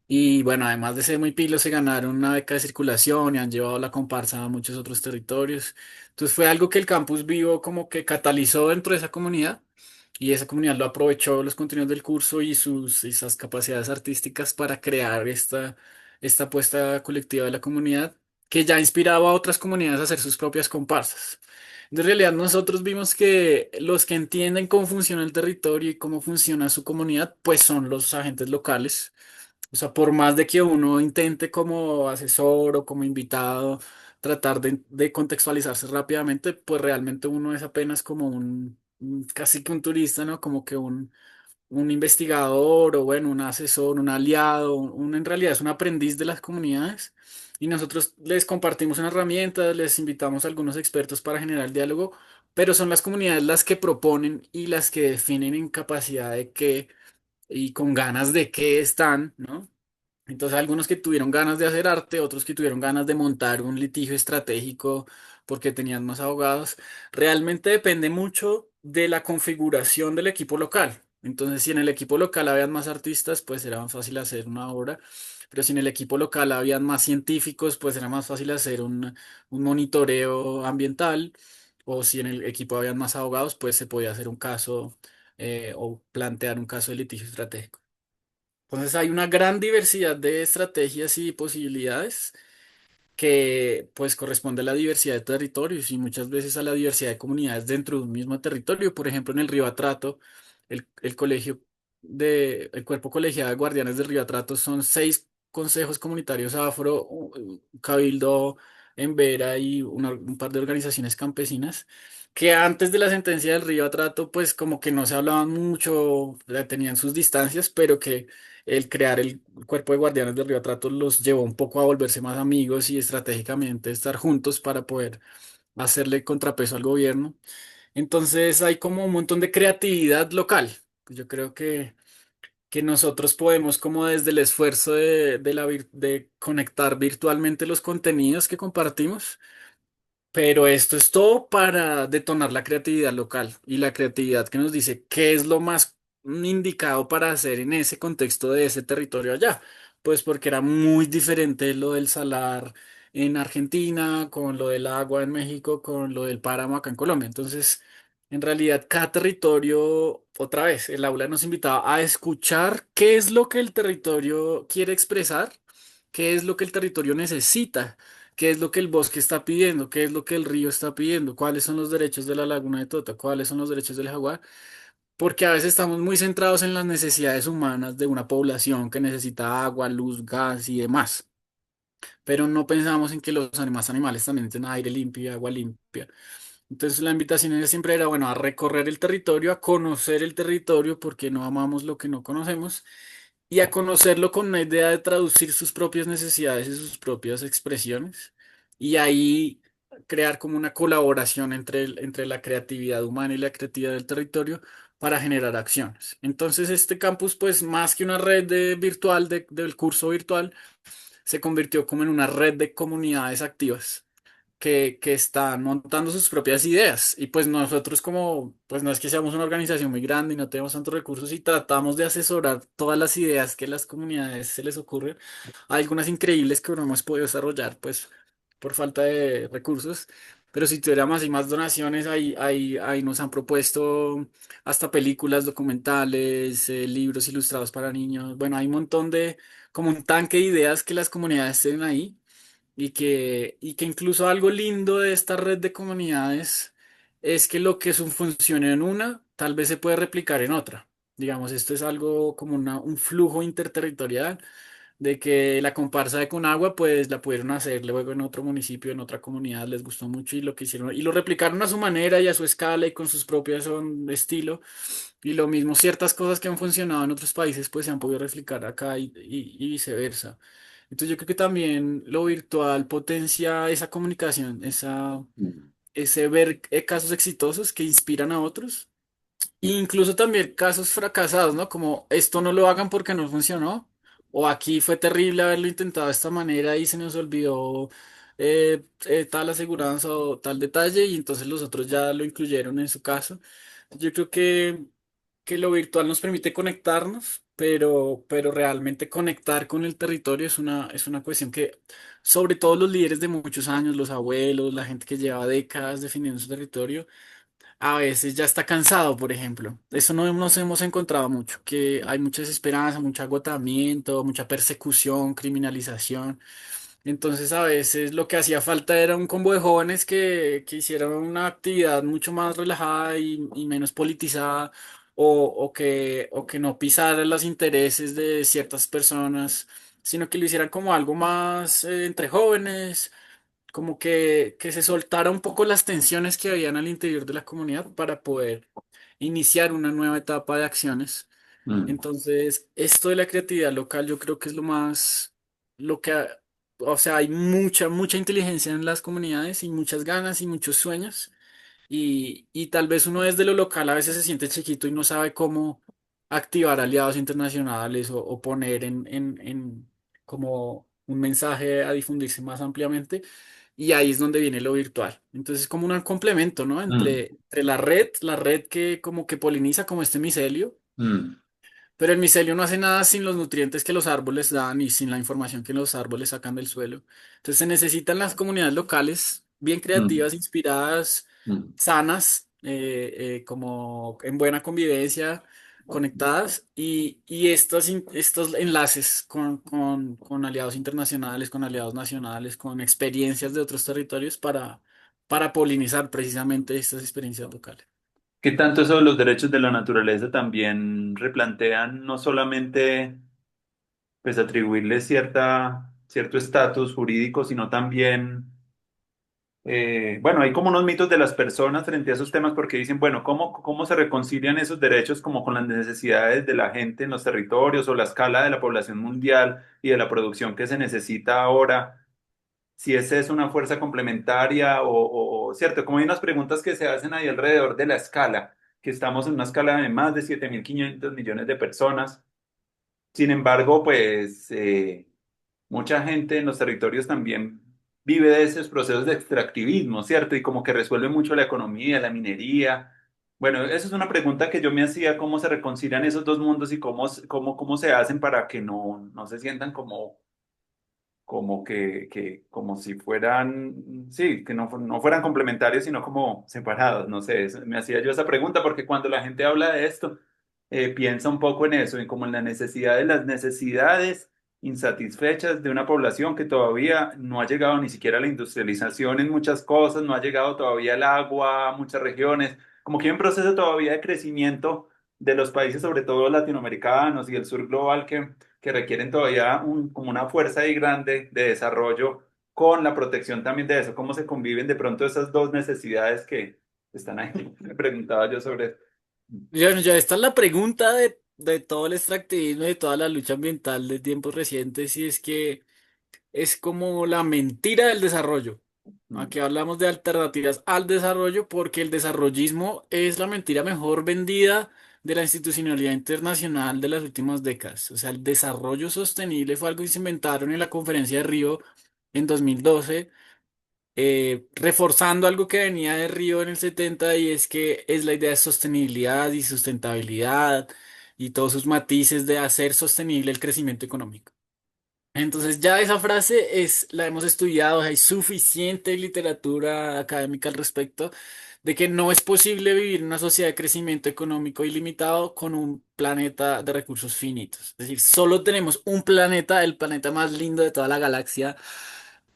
Y bueno, además de ser muy pilos, se ganaron una beca de circulación y han llevado la comparsa a muchos otros territorios. Entonces fue algo que el Campus Vivo como que catalizó dentro de esa comunidad y esa comunidad lo aprovechó los contenidos del curso y esas capacidades artísticas para crear esta apuesta colectiva de la comunidad que ya inspiraba a otras comunidades a hacer sus propias comparsas. En realidad nosotros vimos que los que entienden cómo funciona el territorio y cómo funciona su comunidad, pues son los agentes locales. O sea, por más de que uno intente como asesor o como invitado tratar de contextualizarse rápidamente, pues realmente uno es apenas como casi que un turista, ¿no? Como que un investigador o bueno, un asesor, un aliado, en realidad es un aprendiz de las comunidades y nosotros les compartimos una herramienta, les invitamos a algunos expertos para generar diálogo, pero son las comunidades las que proponen y las que definen en capacidad de qué y con ganas de qué están, ¿no? Entonces, algunos que tuvieron ganas de hacer arte, otros que tuvieron ganas de montar un litigio estratégico porque tenían más abogados, realmente depende mucho de la configuración del equipo local. Entonces, si en el equipo local habían más artistas, pues era más fácil hacer una obra, pero si en el equipo local habían más científicos, pues era más fácil hacer un monitoreo ambiental, o si en el equipo habían más abogados, pues se podía hacer un caso o plantear un caso de litigio estratégico. Entonces hay una gran diversidad de estrategias y posibilidades que pues corresponde a la diversidad de territorios y muchas veces a la diversidad de comunidades dentro de un mismo territorio. Por ejemplo, en el Río Atrato, el colegio el cuerpo colegiado de guardianes del Río Atrato son 6 consejos comunitarios afro, un cabildo en Vera y un par de organizaciones campesinas que antes de la sentencia del Río Atrato pues como que no se hablaban mucho, tenían sus distancias, pero que el crear el cuerpo de guardianes del Río Atrato los llevó un poco a volverse más amigos y estratégicamente estar juntos para poder hacerle contrapeso al gobierno. Entonces hay como un montón de creatividad local. Yo creo que nosotros podemos como desde el esfuerzo de conectar virtualmente los contenidos que compartimos, pero esto es todo para detonar la creatividad local y la creatividad que nos dice qué es lo más indicado para hacer en ese contexto de ese territorio allá. Pues porque era muy diferente lo del salar en Argentina, con lo del agua en México, con lo del páramo acá en Colombia. Entonces, en realidad, cada territorio, otra vez, el aula nos invitaba a escuchar qué es lo que el territorio quiere expresar, qué es lo que el territorio necesita, qué es lo que el bosque está pidiendo, qué es lo que el río está pidiendo, cuáles son los derechos de la laguna de Tota, cuáles son los derechos del jaguar, porque a veces estamos muy centrados en las necesidades humanas de una población que necesita agua, luz, gas y demás, pero no pensamos en que los demás animales también tienen aire limpio y agua limpia. Entonces la invitación siempre era, bueno, a recorrer el territorio, a conocer el territorio, porque no amamos lo que no conocemos y a conocerlo con una idea de traducir sus propias necesidades y sus propias expresiones y ahí crear como una colaboración entre la creatividad humana y la creatividad del territorio para generar acciones. Entonces este campus, pues más que una red virtual del curso virtual, se convirtió como en una red de comunidades activas que están montando sus propias ideas. Y pues nosotros como, pues no es que seamos una organización muy grande y no tenemos tantos recursos y tratamos de asesorar todas las ideas que las comunidades se les ocurren. Hay algunas increíbles que no hemos podido desarrollar, pues por falta de recursos. Pero si tuviéramos así más donaciones, ahí nos han propuesto hasta películas, documentales, libros ilustrados para niños. Bueno, hay un montón como un tanque de ideas que las comunidades tienen ahí y que incluso algo lindo de esta red de comunidades es que lo que funciona en una, tal vez se puede replicar en otra. Digamos, esto es algo como un flujo interterritorial de que la comparsa de Conagua, pues la pudieron hacer luego en otro municipio, en otra comunidad, les gustó mucho y lo que hicieron, y lo replicaron a su manera y a su escala y con sus propios estilo. Y lo mismo, ciertas cosas que han funcionado en otros países, pues se han podido replicar acá y viceversa. Entonces yo creo que también lo virtual potencia esa comunicación, Mm, ese ver casos exitosos que inspiran a otros. E incluso también casos fracasados, ¿no? Como esto no lo hagan porque no funcionó. O aquí fue terrible haberlo intentado de esta manera y se nos olvidó tal aseguranza o tal detalle y entonces los otros ya lo incluyeron en su caso. Yo creo que lo virtual nos permite conectarnos, pero realmente conectar con el territorio es una cuestión que, sobre todo los líderes de muchos años, los abuelos, la gente que lleva décadas defendiendo su territorio, a veces ya está cansado, por ejemplo. Eso no nos hemos encontrado mucho, que hay mucha desesperanza, mucho agotamiento, mucha persecución, criminalización. Entonces a veces lo que hacía falta era un combo de jóvenes que hicieran una actividad mucho más relajada y menos politizada o que no pisara los intereses de ciertas personas, sino que lo hicieran como algo más entre jóvenes, como que se soltara un poco las tensiones que habían al interior de la comunidad para poder iniciar una nueva etapa de acciones. mm, Entonces, esto de la creatividad local yo creo que es lo más, lo que, o sea, hay mucha inteligencia en las comunidades y muchas ganas y muchos sueños. Y tal vez uno desde lo local a veces se siente chiquito y no sabe cómo activar aliados internacionales o poner en como un mensaje a difundirse más ampliamente. Y ahí es donde viene lo virtual. Entonces es como un complemento, ¿no? mm, Entre la red que como que poliniza como este micelio, mm, pero el micelio no hace nada sin los nutrientes que los árboles dan y sin la información que los árboles sacan del suelo. Entonces se necesitan las comunidades locales bien mm, creativas, inspiradas, mm. sanas, como en buena convivencia, conectadas y estos enlaces con aliados internacionales, con aliados nacionales, con experiencias de otros territorios para polinizar precisamente estas experiencias locales. ¿Qué tanto eso de los derechos de la naturaleza también replantean no solamente pues atribuirle cierto estatus jurídico, sino también, bueno, hay como unos mitos de las personas frente a esos temas porque dicen, bueno, ¿cómo se reconcilian esos derechos como con las necesidades de la gente en los territorios o la escala de la población mundial y de la producción que se necesita ahora? Si esa es una fuerza complementaria cierto, como hay unas preguntas que se hacen ahí alrededor de la escala, que estamos en una escala de más de 7.500 millones de personas. Sin embargo, pues mucha gente en los territorios también vive de esos procesos de extractivismo, ¿cierto? Y como que resuelve mucho la economía, la minería. Bueno, esa es una pregunta que yo me hacía, cómo se reconcilian esos dos mundos y cómo se hacen para que no se sientan como si fueran, sí, que no fueran complementarios, sino como separados, no sé, me hacía yo esa pregunta porque cuando la gente habla de esto, piensa un poco en eso, en como en la necesidad de las necesidades insatisfechas de una población que todavía no ha llegado ni siquiera a la industrialización en muchas cosas, no ha llegado todavía el agua a muchas regiones, como que hay un proceso todavía de crecimiento de los países, sobre todo latinoamericanos y el sur global, que requieren todavía como una fuerza ahí grande de desarrollo con la protección también de eso, cómo se conviven de pronto esas dos necesidades que están ahí. Me preguntaba yo sobre eso. Ya esta es la pregunta de todo el extractivismo y de toda la lucha ambiental de tiempos recientes, y es que es como la mentira del desarrollo. Mm, Aquí hablamos de alternativas al desarrollo porque el desarrollismo es la mentira mejor vendida de la institucionalidad internacional de las últimas décadas. O sea, el desarrollo sostenible fue algo que se inventaron en la conferencia de Río en 2012, reforzando algo que venía de Río en el 70 y es que es la idea de sostenibilidad y sustentabilidad y todos sus matices de hacer sostenible el crecimiento económico. Entonces ya esa frase la hemos estudiado, hay suficiente literatura académica al respecto de que no es posible vivir en una sociedad de crecimiento económico ilimitado con un planeta de recursos finitos. Es decir, solo tenemos un planeta, el planeta más lindo de toda la galaxia,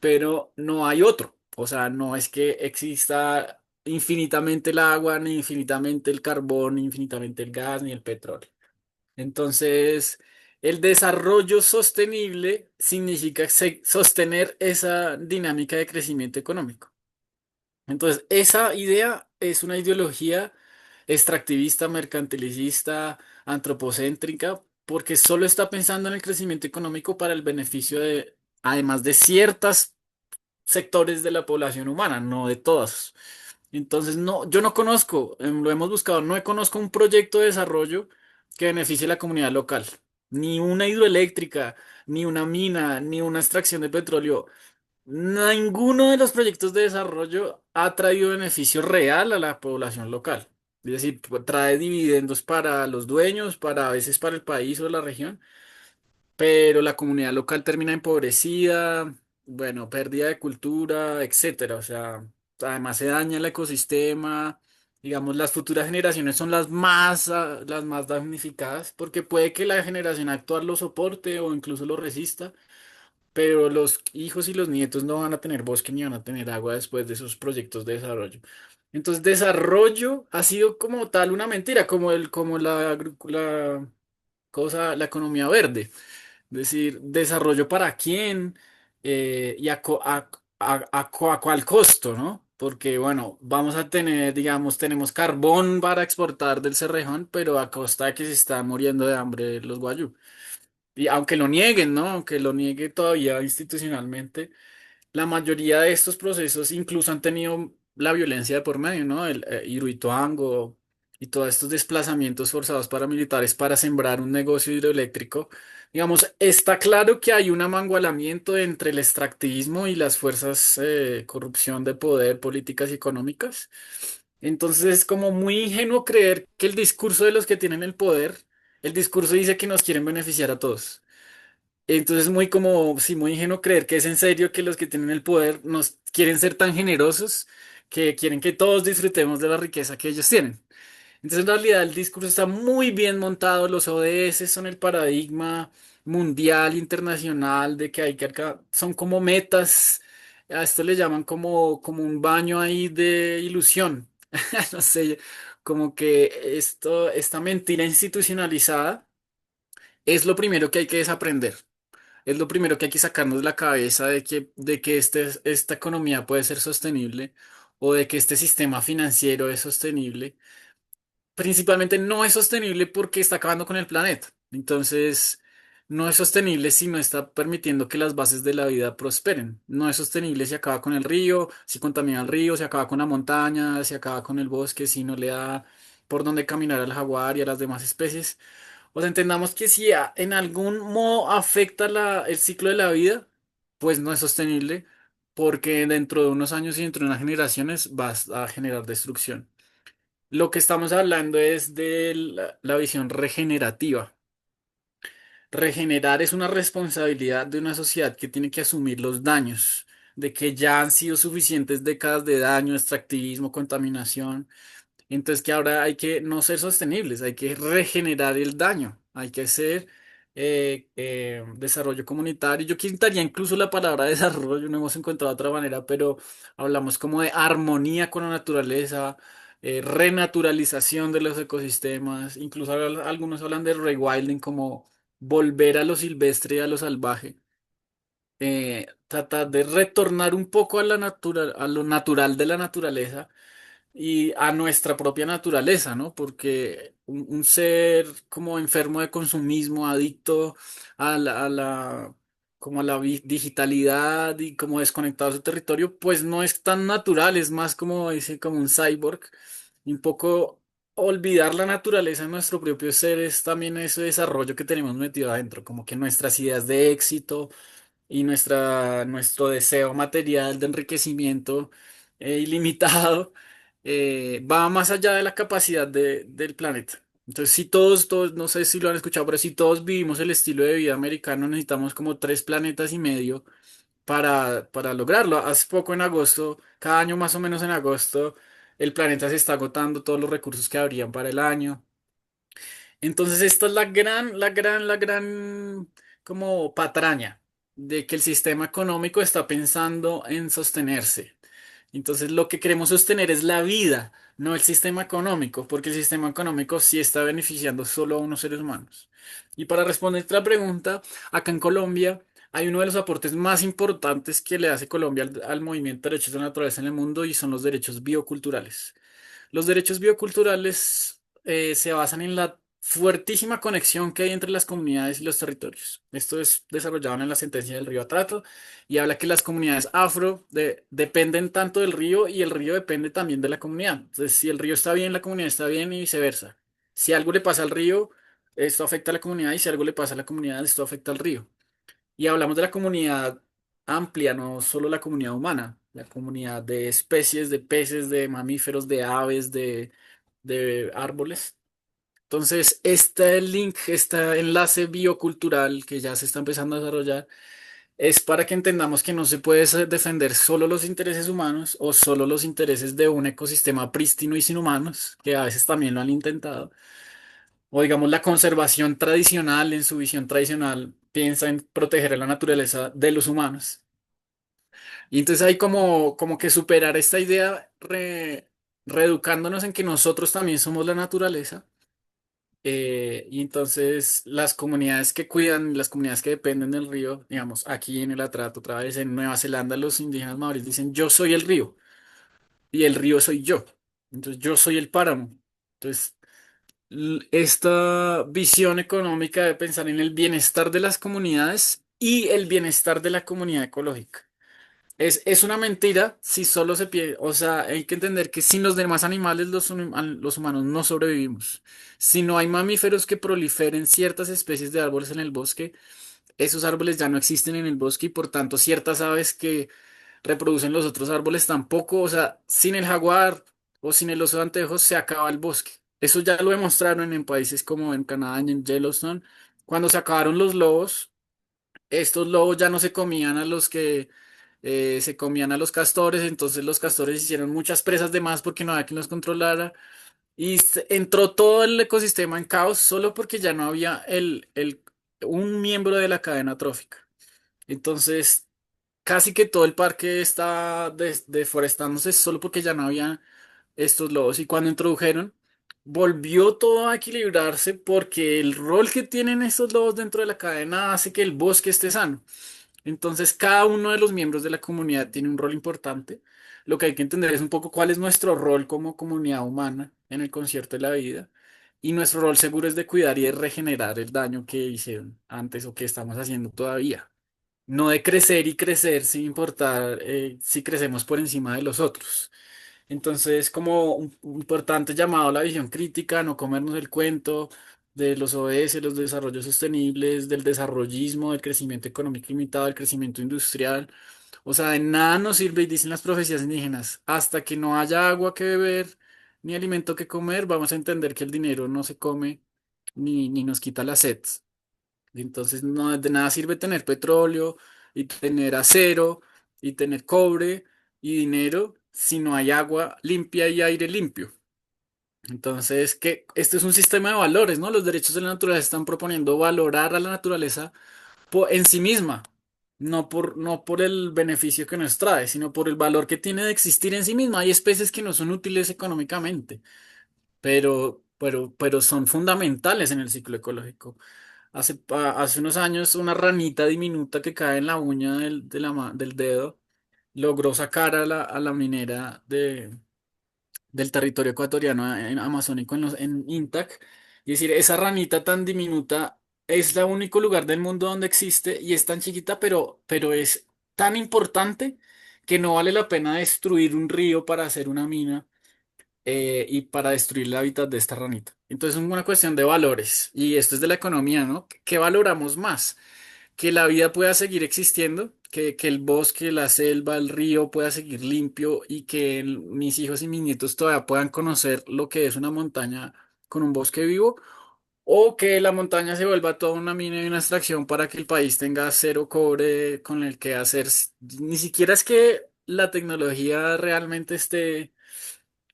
pero no hay otro. O sea, no es que exista infinitamente el agua, ni infinitamente el carbón, ni infinitamente el gas, ni el petróleo. Entonces, el desarrollo sostenible significa sostener esa dinámica de crecimiento económico. Entonces, esa idea es una ideología extractivista, mercantilicista, antropocéntrica, porque solo está pensando en el crecimiento económico para el beneficio de, además de ciertos sectores de la población humana, no de todas. Entonces, no, yo no conozco, lo hemos buscado, no conozco un proyecto de desarrollo que beneficie a la comunidad local. Ni una hidroeléctrica, ni una mina, ni una extracción de petróleo. Ninguno de los proyectos de desarrollo ha traído beneficio real a la población local. Es decir, trae dividendos para los dueños, para a veces para el país o la región, pero la comunidad local termina empobrecida, bueno, pérdida de cultura, etcétera. O sea, además se daña el ecosistema. Digamos, las futuras generaciones son las más damnificadas, porque puede que la generación actual lo soporte o incluso lo resista, pero los hijos y los nietos no van a tener bosque ni van a tener agua después de esos proyectos de desarrollo. Entonces, desarrollo ha sido como tal una mentira, como la cosa, la economía verde. Es decir, desarrollo para quién, y a cuál costo, ¿no? Porque, bueno, vamos a tener, digamos, tenemos carbón para exportar del Cerrejón, pero a costa de que se está muriendo de hambre los guayú. Y aunque lo nieguen, ¿no? Aunque lo niegue todavía institucionalmente, la mayoría de estos procesos incluso han tenido la violencia de por medio, ¿no? El Hidroituango y todos estos desplazamientos forzados paramilitares para sembrar un negocio hidroeléctrico. Digamos, está claro que hay un amangualamiento entre el extractivismo y las fuerzas corrupción de poder, políticas y económicas. Entonces es como muy ingenuo creer que el discurso de los que tienen el poder, el discurso dice que nos quieren beneficiar a todos. Entonces es muy como, sí, muy ingenuo creer que es en serio que los que tienen el poder nos quieren ser tan generosos que quieren que todos disfrutemos de la riqueza que ellos tienen. Entonces en realidad el discurso está muy bien montado, los ODS son el paradigma mundial, internacional, de que hay que son como metas, a esto le llaman como un baño ahí de ilusión, no sé, como que esta mentira institucionalizada es lo primero que hay que desaprender. Es lo primero que hay que sacarnos de la cabeza de que esta economía puede ser sostenible o de que este sistema financiero es sostenible. Principalmente no es sostenible porque está acabando con el planeta. Entonces, no es sostenible si no está permitiendo que las bases de la vida prosperen. No es sostenible si acaba con el río, si contamina el río, si acaba con la montaña, si acaba con el bosque, si no le da por dónde caminar al jaguar y a las demás especies. O sea, entendamos que si en algún modo afecta el ciclo de la vida, pues no es sostenible, porque dentro de unos años y dentro de unas generaciones va a generar destrucción. Lo que estamos hablando es de la visión regenerativa. Regenerar es una responsabilidad de una sociedad que tiene que asumir los daños, de que ya han sido suficientes décadas de daño, extractivismo, contaminación. Entonces que ahora hay que no ser sostenibles, hay que regenerar el daño, hay que hacer desarrollo comunitario. Yo quitaría incluso la palabra desarrollo, no hemos encontrado otra manera, pero hablamos como de armonía con la naturaleza, renaturalización de los ecosistemas, incluso algunos hablan de rewilding como volver a lo silvestre y a lo salvaje. Tratar de retornar un poco a a lo natural de la naturaleza y a nuestra propia naturaleza, ¿no? Porque un ser como enfermo de consumismo, adicto como a la digitalidad y como desconectado de su territorio, pues no es tan natural, es más como dice, como un cyborg. Y un poco olvidar la naturaleza de nuestro propio ser es también ese desarrollo que tenemos metido adentro, como que nuestras ideas de éxito y nuestro deseo material de enriquecimiento ilimitado va más allá de la capacidad del planeta. Entonces, si todos, no sé si lo han escuchado, pero si todos vivimos el estilo de vida americano, necesitamos como 3 planetas y medio para lograrlo. Hace poco en agosto, cada año más o menos en agosto, el planeta se está agotando todos los recursos que habrían para el año. Entonces, esta es la gran como patraña de que el sistema económico está pensando en sostenerse. Entonces, lo que queremos sostener es la vida, no el sistema económico, porque el sistema económico sí está beneficiando solo a unos seres humanos. Y para responder la pregunta, acá en Colombia hay uno de los aportes más importantes que le hace Colombia al movimiento de derechos de la naturaleza en el mundo y son los derechos bioculturales. Los derechos bioculturales se basan en la fuertísima conexión que hay entre las comunidades y los territorios. Esto es desarrollado en la sentencia del río Atrato y habla que las comunidades afro dependen tanto del río y el río depende también de la comunidad. Entonces, si el río está bien, la comunidad está bien y viceversa. Si algo le pasa al río, esto afecta a la comunidad y si algo le pasa a la comunidad, esto afecta al río. Y hablamos de la comunidad amplia, no solo la comunidad humana, la comunidad de especies, de peces, de mamíferos, de aves, de árboles. Entonces, este link, este enlace biocultural que ya se está empezando a desarrollar, es para que entendamos que no se puede defender solo los intereses humanos o solo los intereses de un ecosistema prístino y sin humanos, que a veces también lo han intentado, o digamos la conservación tradicional en su visión tradicional piensa en proteger a la naturaleza de los humanos. Y entonces hay como que superar esta idea reeducándonos en que nosotros también somos la naturaleza. Y entonces las comunidades que cuidan, las comunidades que dependen del río, digamos, aquí en el Atrato, otra vez en Nueva Zelanda, los indígenas maoríes dicen, yo soy el río y el río soy yo. Entonces yo soy el páramo. Entonces esta visión económica de pensar en el bienestar de las comunidades y el bienestar de la comunidad ecológica. Es una mentira si solo se piensa, o sea, hay que entender que sin los demás animales los humanos no sobrevivimos. Si no hay mamíferos que proliferen ciertas especies de árboles en el bosque, esos árboles ya no existen en el bosque y por tanto ciertas aves que reproducen los otros árboles tampoco, o sea, sin el jaguar o sin el oso de anteojos se acaba el bosque. Eso ya lo demostraron en países como en Canadá, en Yellowstone, cuando se acabaron los lobos. Estos lobos ya no se comían a los que se comían a los castores, entonces los castores hicieron muchas presas de más porque no había quien los controlara y entró todo el ecosistema en caos solo porque ya no había un miembro de la cadena trófica. Entonces, casi que todo el parque está deforestándose solo porque ya no había estos lobos y cuando introdujeron, volvió todo a equilibrarse porque el rol que tienen estos lobos dentro de la cadena hace que el bosque esté sano. Entonces, cada uno de los miembros de la comunidad tiene un rol importante. Lo que hay que entender es un poco cuál es nuestro rol como comunidad humana en el concierto de la vida. Y nuestro rol seguro es de cuidar y de regenerar el daño que hicieron antes o que estamos haciendo todavía. No de crecer y crecer sin importar si crecemos por encima de los otros. Entonces, como un importante llamado a la visión crítica, no comernos el cuento de los ODS, los desarrollos sostenibles, del desarrollismo, del crecimiento económico limitado, del crecimiento industrial. O sea, de nada nos sirve, y dicen las profecías indígenas, hasta que no haya agua que beber ni alimento que comer, vamos a entender que el dinero no se come ni nos quita la sed. Entonces, no de nada sirve tener petróleo y tener acero y tener cobre y dinero si no hay agua limpia y aire limpio. Entonces, que este es un sistema de valores, ¿no? Los derechos de la naturaleza están proponiendo valorar a la naturaleza en sí misma, no por el beneficio que nos trae, sino por el valor que tiene de existir en sí misma. Hay especies que no son útiles económicamente, pero son fundamentales en el ciclo ecológico. Hace unos años, una ranita diminuta que cae en la uña del dedo logró sacar a la minera del territorio ecuatoriano amazónico en Intac. Y decir, esa ranita tan diminuta es el único lugar del mundo donde existe y es tan chiquita, pero es tan importante que no vale la pena destruir un río para hacer una mina y para destruir el hábitat de esta ranita. Entonces es una cuestión de valores y esto es de la economía, ¿no? ¿Qué valoramos más? Que la vida pueda seguir existiendo, que el bosque, la selva, el río pueda seguir limpio y que mis hijos y mis nietos todavía puedan conocer lo que es una montaña con un bosque vivo, o que la montaña se vuelva toda una mina y una extracción para que el país tenga cero cobre con el que hacer. Ni siquiera es que la tecnología realmente esté.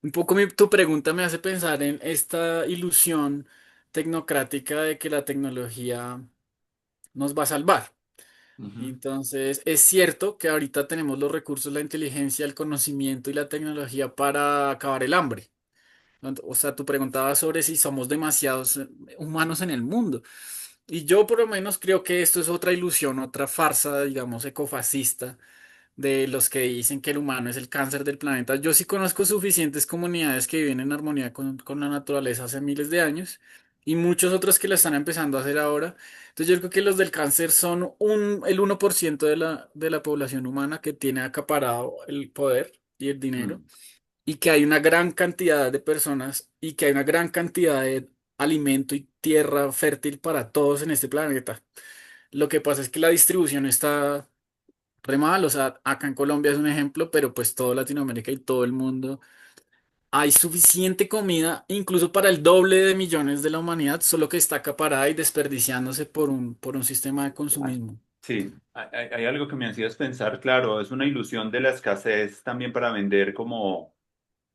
Un poco tu pregunta me hace pensar en esta ilusión tecnocrática de que la tecnología nos va a salvar. Y Ujú. entonces, es cierto que ahorita tenemos los recursos, la inteligencia, el conocimiento y la tecnología para acabar el hambre. O sea, tú preguntabas sobre si somos demasiados humanos en el mundo. Y yo por lo menos creo que esto es otra ilusión, otra farsa, digamos, ecofascista de los que dicen que el humano es el cáncer del planeta. Yo sí conozco suficientes comunidades que viven en armonía con la naturaleza hace miles de años y muchos otros que la están empezando a hacer ahora. Entonces yo creo que los del cáncer son el 1% de la población humana que tiene acaparado el poder y el dinero Mm. y que hay una gran cantidad de personas y que hay una gran cantidad de alimento y tierra fértil para todos en este planeta. Lo que pasa es que la distribución está re mal, o sea, acá en Colombia es un ejemplo, pero pues toda Latinoamérica y todo el mundo hay suficiente comida, incluso para el doble de millones de la humanidad, solo que está acaparada y desperdiciándose por un sistema de consumismo. Sí, hay algo que me hacías pensar, claro, es una ilusión de la escasez también para vender como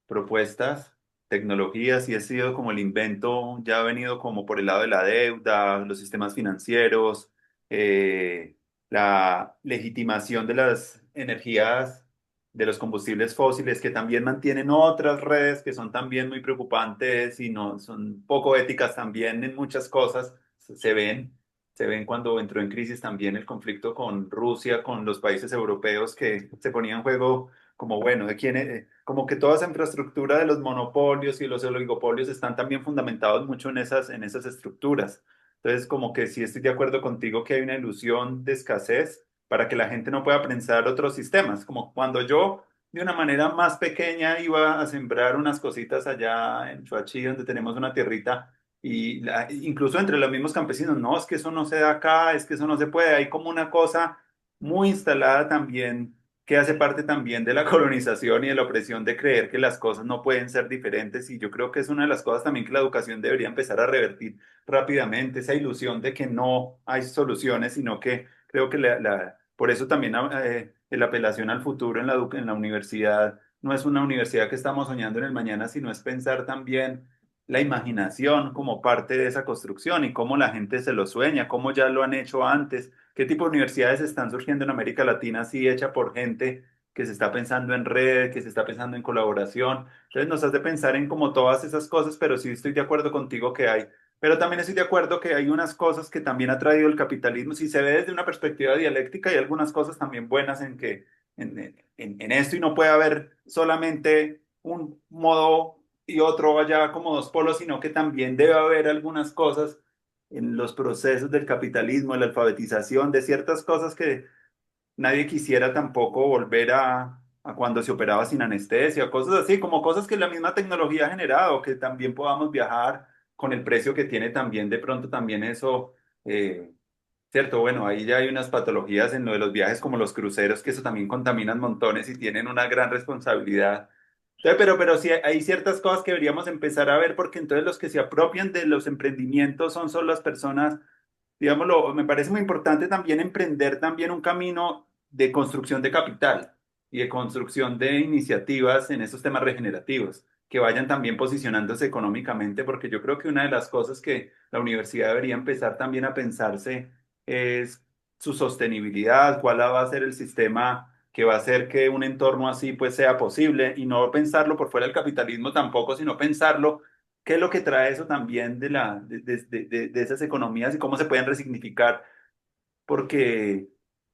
propuestas, tecnologías, y ha sido como el invento, ya ha venido como por el lado de la deuda, los sistemas financieros, eh, la legitimación de las energías, de los combustibles fósiles, que también mantienen otras redes que son también muy preocupantes y no son poco éticas también en muchas cosas, se ven. Se ven cuando entró en crisis también el conflicto con Rusia, con los países europeos que se ponía en juego como bueno, de quién, como que toda esa infraestructura de los monopolios y los oligopolios están también fundamentados mucho en esas estructuras. Entonces, como que sí estoy de acuerdo contigo que hay una ilusión de escasez para que la gente no pueda pensar otros sistemas, como cuando yo de una manera más pequeña iba a sembrar unas cositas allá en Chuachi, donde tenemos una tierrita, y incluso entre los mismos campesinos, no, es que eso no se da acá, es que eso no se puede, hay como una cosa muy instalada también que hace parte también de la colonización y de la opresión de creer que las cosas no pueden ser diferentes. Y yo creo que es una de las cosas también que la educación debería empezar a revertir rápidamente, esa ilusión de que no hay soluciones, sino que creo que por eso también la apelación al futuro en en la universidad no es una universidad que estamos soñando en el mañana, sino es pensar también la imaginación como parte de esa construcción y cómo la gente se lo sueña, cómo ya lo han hecho antes. ¿Qué tipo de universidades están surgiendo en América Latina así hecha por gente que se está pensando en red, que se está pensando en colaboración? Entonces nos hace pensar en como todas esas cosas, pero sí estoy de acuerdo contigo que hay. Pero también estoy de acuerdo que hay unas cosas que también ha traído el capitalismo. Si se ve desde una perspectiva dialéctica, hay algunas cosas también buenas en que en esto y no puede haber solamente un modo y otro allá como dos polos, sino que también debe haber algunas cosas en los procesos del capitalismo, de la alfabetización, de ciertas cosas que nadie quisiera tampoco volver a cuando se operaba sin anestesia, cosas así, como cosas que la misma tecnología ha generado, que también podamos viajar con el precio que tiene también de pronto también eso, cierto, bueno, ahí ya hay unas patologías en lo de los viajes como los cruceros, que eso también contaminan montones y tienen una gran responsabilidad. Entonces, pero sí hay ciertas cosas que deberíamos empezar a ver porque entonces los que se apropian de los emprendimientos son solo las personas, digámoslo, me parece muy importante también emprender también un camino de construcción de capital y de construcción de iniciativas en estos temas regenerativos, que vayan también posicionándose económicamente, porque yo creo que una de las cosas que la universidad debería empezar también a pensarse es su sostenibilidad, cuál va a ser el sistema que va a hacer que un entorno así pues sea posible y no pensarlo por fuera del capitalismo tampoco, sino pensarlo qué es lo que trae eso también de esas economías y cómo se pueden resignificar, porque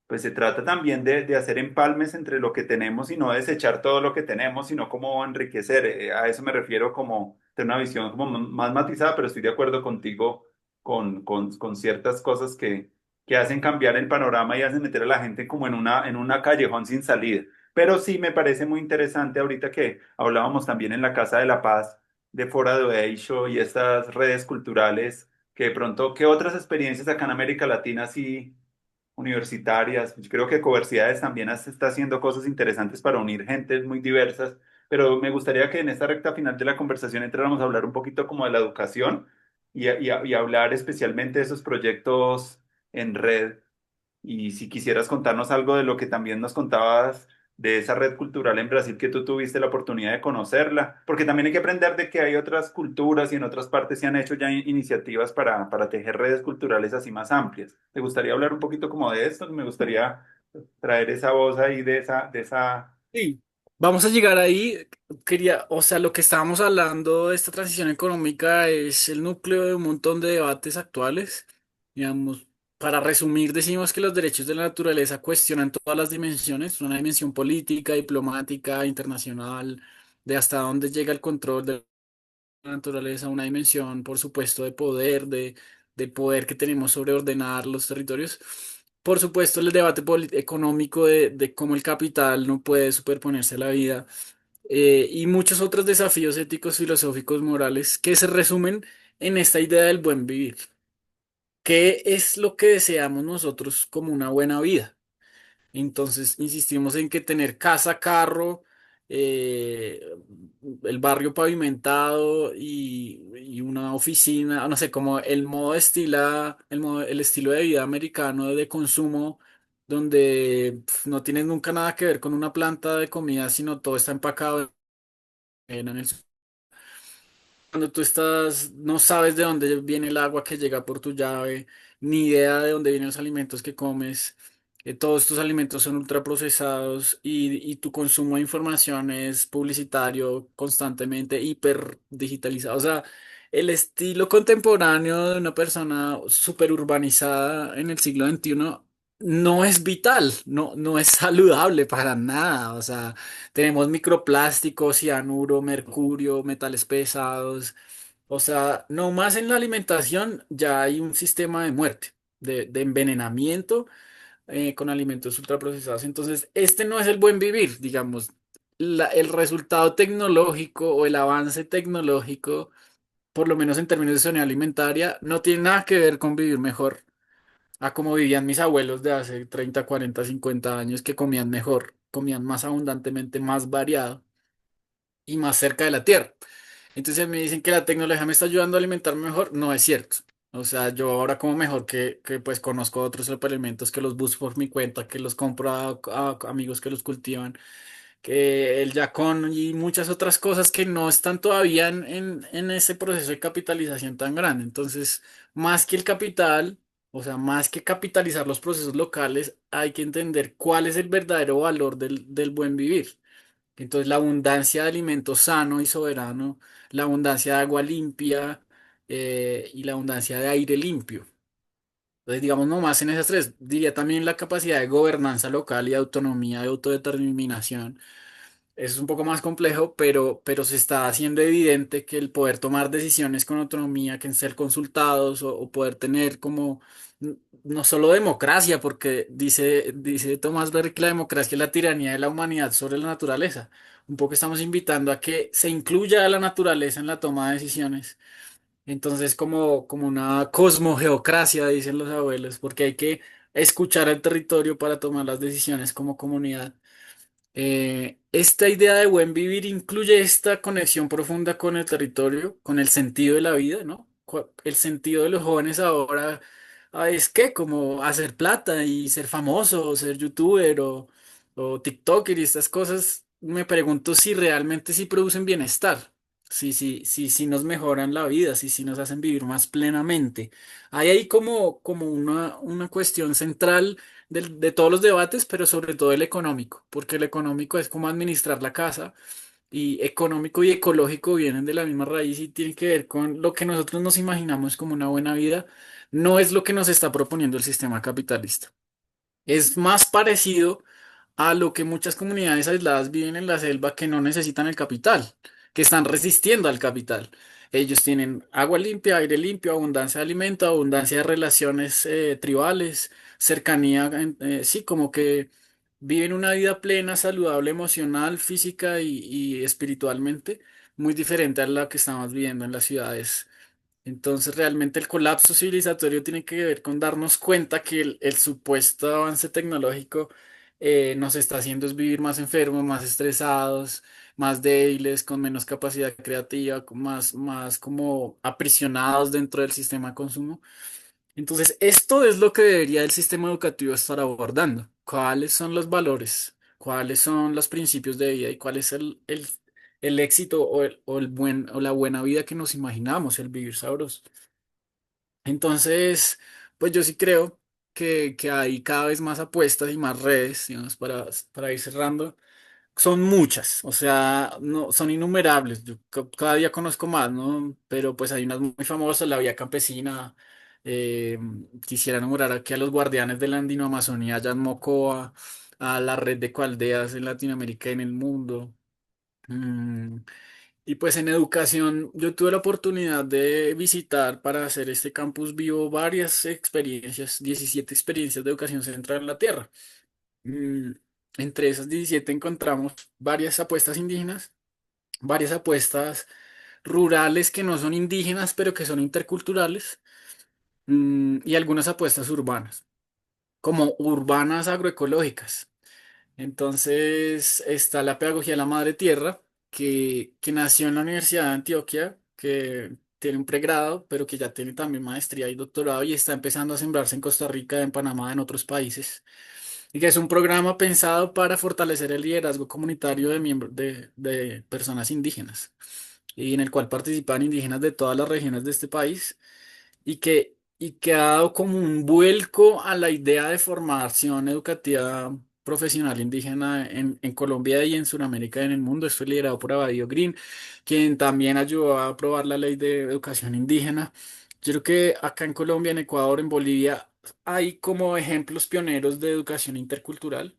pues se trata también de hacer empalmes entre lo que tenemos y no desechar todo lo que tenemos, sino cómo enriquecer. A eso me refiero como tener una visión como más matizada, pero estoy de acuerdo contigo con ciertas cosas que hacen cambiar el panorama y hacen meter a la gente como en una callejón sin salida. Pero sí me parece muy interesante ahorita que hablábamos también en la Casa de la Paz de Fora de Eixo y estas redes culturales, que de pronto, ¿qué otras experiencias acá en América Latina sí universitarias? Yo creo que Coversidades también está haciendo cosas interesantes para unir gentes muy diversas, pero me gustaría que en esta recta final de la conversación entráramos a hablar un poquito como de la educación y hablar especialmente de esos proyectos en red. Y si quisieras contarnos algo de lo que también nos contabas de esa red cultural en Brasil, que tú tuviste la oportunidad de conocerla, porque también hay que aprender de que hay otras culturas y en otras partes se han hecho ya iniciativas para tejer redes culturales así más amplias. ¿Te gustaría hablar un poquito como de esto? Me gustaría traer esa voz ahí de esa Sí. Vamos a llegar ahí. Quería, o sea, lo que estábamos hablando de esta transición económica es el núcleo de un montón de debates actuales. Digamos, para resumir, decimos que los derechos de la naturaleza cuestionan todas las dimensiones, una dimensión política, diplomática, internacional, de hasta dónde llega el control de la naturaleza, una dimensión, por supuesto, de poder, de poder que tenemos sobre ordenar los territorios. Por supuesto, el debate económico de cómo el capital no puede superponerse a la vida, y muchos otros desafíos éticos, filosóficos, morales, que se resumen en esta idea del buen vivir. ¿Qué es lo que deseamos nosotros como una buena vida? Entonces, insistimos en que tener casa, carro, eh, el barrio pavimentado y una oficina, no sé, como el modo el estilo de vida americano de consumo, donde no tienes nunca nada que ver con una planta de comida, sino todo está empacado en el cuando tú estás, no sabes de dónde viene el agua que llega por tu llave, ni idea de dónde vienen los alimentos que comes. Todos estos alimentos son ultraprocesados y tu consumo de información es publicitario constantemente, hiper digitalizado. O sea, el estilo contemporáneo de una persona súper urbanizada en el siglo XXI no es vital, no es saludable para nada. O sea, tenemos microplásticos, cianuro, mercurio, metales pesados. O sea, no más en la alimentación ya hay un sistema de muerte, de envenenamiento con alimentos ultraprocesados. Entonces, este no es el buen vivir, digamos. El resultado tecnológico o el avance tecnológico, por lo menos en términos de soberanía alimentaria, no tiene nada que ver con vivir mejor a como vivían mis abuelos de hace 30, 40, 50 años, que comían mejor, comían más abundantemente, más variado y más cerca de la tierra. Entonces me dicen que la tecnología me está ayudando a alimentarme mejor. No es cierto. O sea, yo ahora como mejor que pues conozco otros suplementos, que los busco por mi cuenta, que los compro a amigos que los cultivan, que el Yacón y muchas otras cosas que no están todavía en ese proceso de capitalización tan grande. Entonces, más que el capital, o sea, más que capitalizar los procesos locales, hay que entender cuál es el verdadero valor del buen vivir. Entonces, la abundancia de alimento sano y soberano, la abundancia de agua limpia, y la abundancia de aire limpio. Entonces, digamos, no más en esas tres, diría también la capacidad de gobernanza local y autonomía de autodeterminación. Eso es un poco más complejo, pero se está haciendo evidente que el poder tomar decisiones con autonomía, que en ser consultados o poder tener como no solo democracia, porque dice Tomás Berry que la democracia es la tiranía de la humanidad sobre la naturaleza. Un poco estamos invitando a que se incluya a la naturaleza en la toma de decisiones. Entonces, como una cosmogeocracia, dicen los abuelos, porque hay que escuchar al territorio para tomar las decisiones como comunidad. Esta idea de buen vivir incluye esta conexión profunda con el territorio, con el sentido de la vida, ¿no? El sentido de los jóvenes ahora es que como hacer plata y ser famoso, o ser youtuber o TikToker y estas cosas, me pregunto si realmente sí producen bienestar, si nos mejoran la vida, si nos hacen vivir más plenamente. Hay ahí como una cuestión central de todos los debates, pero sobre todo el económico, porque el económico es como administrar la casa y económico y ecológico vienen de la misma raíz y tienen que ver con lo que nosotros nos imaginamos como una buena vida, no es lo que nos está proponiendo el sistema capitalista. Es más parecido a lo que muchas comunidades aisladas viven en la selva que no necesitan el capital, que están resistiendo al capital. Ellos tienen agua limpia, aire limpio, abundancia de alimento, abundancia de relaciones tribales, cercanía, sí, como que viven una vida plena, saludable, emocional, física y espiritualmente, muy diferente a la que estamos viviendo en las ciudades. Entonces, realmente el colapso civilizatorio tiene que ver con darnos cuenta que el supuesto avance tecnológico nos está haciendo es vivir más enfermos, más estresados, más débiles, con menos capacidad creativa, más como aprisionados dentro del sistema de consumo. Entonces, esto es lo que debería el sistema educativo estar abordando. ¿Cuáles son los valores? ¿Cuáles son los principios de vida? ¿Y cuál es el éxito o la buena vida que nos imaginamos, el vivir sabroso? Entonces, pues yo sí creo que hay cada vez más apuestas y más redes, digamos, para ir cerrando. son muchas, o sea, no, son innumerables. Yo cada día conozco más, ¿no? Pero pues hay unas muy famosas, la Vía Campesina. eh, Quisiera enumerar aquí a los guardianes de la Andino-Amazonía, allá en Mocoa, a la red de coaldeas en Latinoamérica y en el mundo. Mm, y pues en educación, yo tuve la oportunidad de visitar para hacer este campus vivo varias experiencias, 17 experiencias de educación central en la Tierra. Mm, Entre esas 17 encontramos varias apuestas indígenas, varias apuestas rurales que no son indígenas, pero que son interculturales, y algunas apuestas urbanas, como urbanas agroecológicas. Entonces está la pedagogía de la madre tierra, que nació en la Universidad de Antioquia, que tiene un pregrado, pero que ya tiene también maestría y doctorado y está empezando a sembrarse en Costa Rica, en Panamá, en otros países. Y que es un programa pensado para fortalecer el liderazgo comunitario de miembros de personas indígenas, y en el cual participan indígenas de todas las regiones de este país y que ha dado como un vuelco a la idea de formación educativa profesional indígena en Colombia y en Sudamérica y en el mundo. Esto es liderado por Abadio Green, quien también ayudó a aprobar la ley de educación indígena. Yo creo que acá en Colombia, en Ecuador, en Bolivia, hay como ejemplos pioneros de educación intercultural.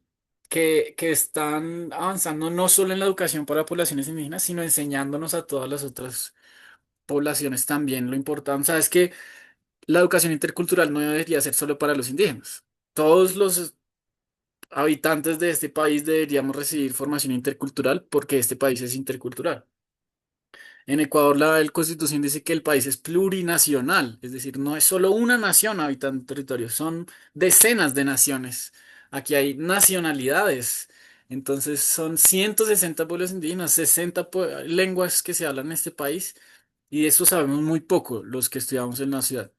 Que están avanzando no solo en la educación para poblaciones indígenas, sino enseñándonos a todas las otras poblaciones también lo importante. Sabes que la educación intercultural no debería ser solo para los indígenas. Todos los habitantes de este país deberíamos recibir formación intercultural porque este país es intercultural. En Ecuador, la Constitución dice que el país es plurinacional, es decir, no es solo una nación habitando un territorio, son decenas de naciones. Aquí hay nacionalidades. Entonces son 160 pueblos indígenas, 60 lenguas que se hablan en este país y de eso sabemos muy poco los que estudiamos en la ciudad.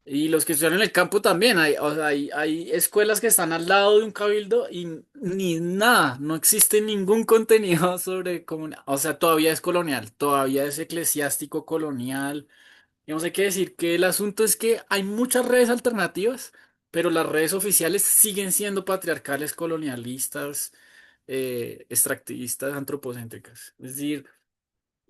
Y los que estudian en el campo también, o sea, hay escuelas que están al lado de un cabildo y ni nada, no existe ningún contenido sobre comunidad, o sea, todavía es colonial, todavía es eclesiástico colonial. Digamos, hay que decir que el asunto es que hay muchas redes alternativas, pero las redes oficiales siguen siendo patriarcales, colonialistas, extractivistas, antropocéntricas. Es decir,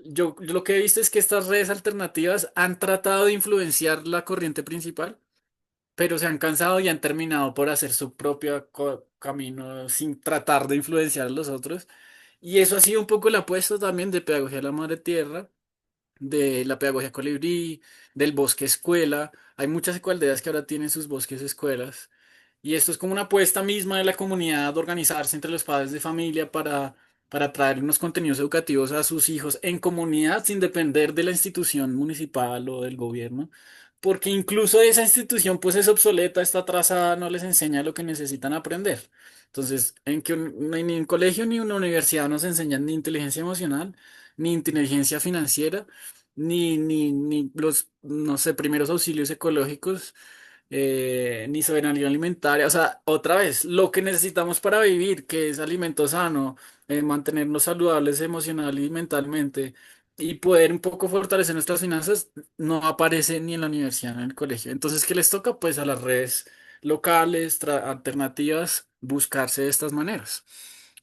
yo lo que he visto es que estas redes alternativas han tratado de influenciar la corriente principal, pero se han cansado y han terminado por hacer su propio camino sin tratar de influenciar a los otros. Y eso ha sido un poco el apuesto también de Pedagogía de la Madre Tierra, de la Pedagogía Colibrí, del Bosque Escuela. Hay muchas aldeas que ahora tienen sus bosques escuelas. Y esto es como una apuesta misma de la comunidad de organizarse entre los padres de familia para traer unos contenidos educativos a sus hijos en comunidad sin depender de la institución municipal o del gobierno. Porque incluso esa institución pues es obsoleta, está atrasada, no les enseña lo que necesitan aprender. Entonces, ni en colegio ni en una universidad nos enseñan ni inteligencia emocional, ni inteligencia financiera, ni los, no sé, primeros auxilios ecológicos, ni soberanía alimentaria. O sea, otra vez, lo que necesitamos para vivir, que es alimento sano, mantenernos saludables emocional y mentalmente, y poder un poco fortalecer nuestras finanzas, no aparece ni en la universidad ni en el colegio. Entonces, ¿qué les toca? Pues a las redes locales, alternativas, buscarse de estas maneras.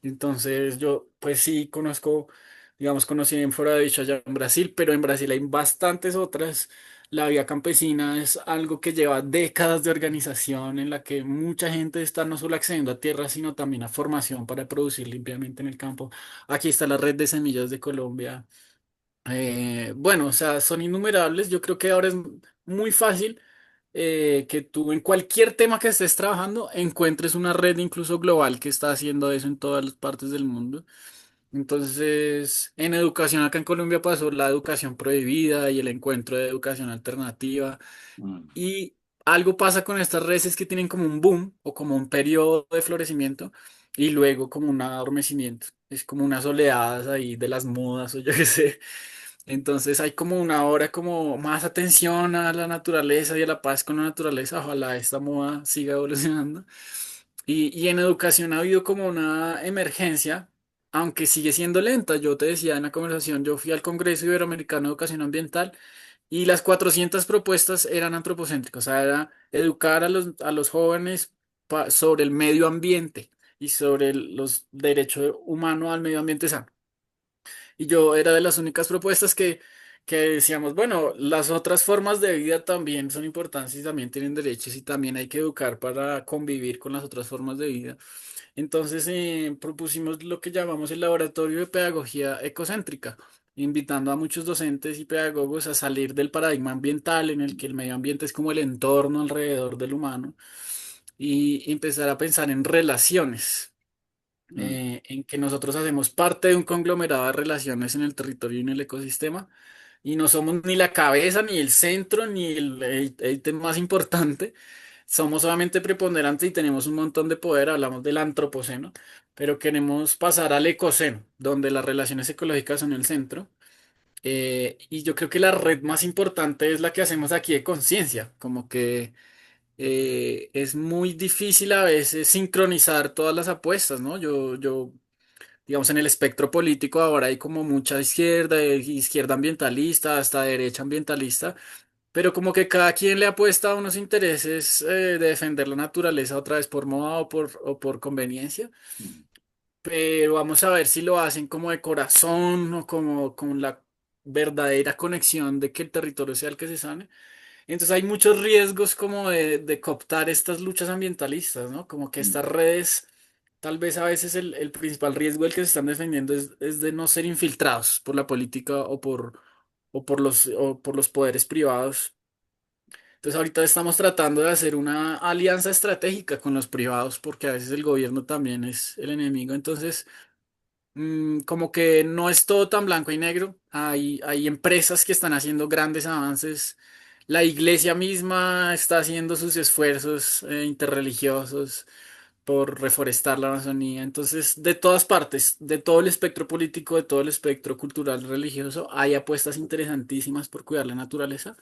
Entonces, yo, pues sí, conozco, digamos, conocí en Fora de Bicho allá en Brasil, pero en Brasil hay bastantes otras. La vía campesina es algo que lleva décadas de organización en la que mucha gente está no solo accediendo a tierra, sino también a formación para producir limpiamente en el campo. Aquí está la red de semillas de Colombia. Bueno, o sea, son innumerables. Yo creo que ahora es muy fácil que tú en cualquier tema que estés trabajando encuentres una red incluso global que está haciendo eso en todas las partes del mundo. Entonces, en educación acá en Colombia pasó la educación prohibida y el encuentro de educación alternativa. Mm, Y algo pasa con estas redes es que tienen como un boom o como un periodo de florecimiento y luego como un adormecimiento. Es como unas oleadas ahí de las modas o yo qué sé. Entonces hay como una hora como más atención a la naturaleza y a la paz con la naturaleza. Ojalá esta moda siga evolucionando. Y en educación ha habido como una emergencia, aunque sigue siendo lenta. Yo te decía en la conversación, yo fui al Congreso Iberoamericano de Educación Ambiental y las 400 propuestas eran antropocéntricas, o sea, era educar a los jóvenes sobre el medio ambiente. y sobre los derechos humanos al medio ambiente sano. Y yo era de las únicas propuestas que decíamos, bueno, las otras formas de vida también son importantes y también tienen derechos y también hay que educar para convivir con las otras formas de vida. Entonces propusimos lo que llamamos el Laboratorio de Pedagogía Ecocéntrica, invitando a muchos docentes y pedagogos a salir del paradigma ambiental en el que el medio ambiente es como el entorno alrededor del humano y empezar a pensar en relaciones, Mm, en que nosotros hacemos parte de un conglomerado de relaciones en el territorio y en el ecosistema y no somos ni la cabeza, ni el centro, ni el ítem más importante. Somos solamente preponderantes y tenemos un montón de poder, hablamos del antropoceno, pero queremos pasar al ecoceno, donde las relaciones ecológicas son el centro. Y yo creo que la red más importante es la que hacemos aquí de conciencia, como que es muy difícil a veces sincronizar todas las apuestas, ¿no? Digamos, en el espectro político ahora hay como mucha izquierda, izquierda ambientalista, hasta derecha ambientalista, pero como que cada quien le apuesta a unos intereses de defender la naturaleza otra vez por moda o por conveniencia, mm, pero vamos a ver si lo hacen como de corazón o como con la verdadera conexión de que el territorio sea el que se sane. Entonces hay muchos riesgos como de cooptar estas luchas ambientalistas, ¿no? Como que mm, estas redes, tal vez a veces el principal riesgo del que se están defendiendo es de no ser infiltrados por la política o por los poderes privados. Entonces ahorita estamos tratando de hacer una alianza estratégica con los privados porque a veces el gobierno también es el enemigo. Entonces, como que no es todo tan blanco y negro. Hay empresas que están haciendo grandes avances. La iglesia misma está haciendo sus esfuerzos interreligiosos por reforestar la Amazonía. Entonces, de todas partes, de todo el espectro político, de todo el espectro cultural, religioso, hay apuestas interesantísimas por cuidar la naturaleza.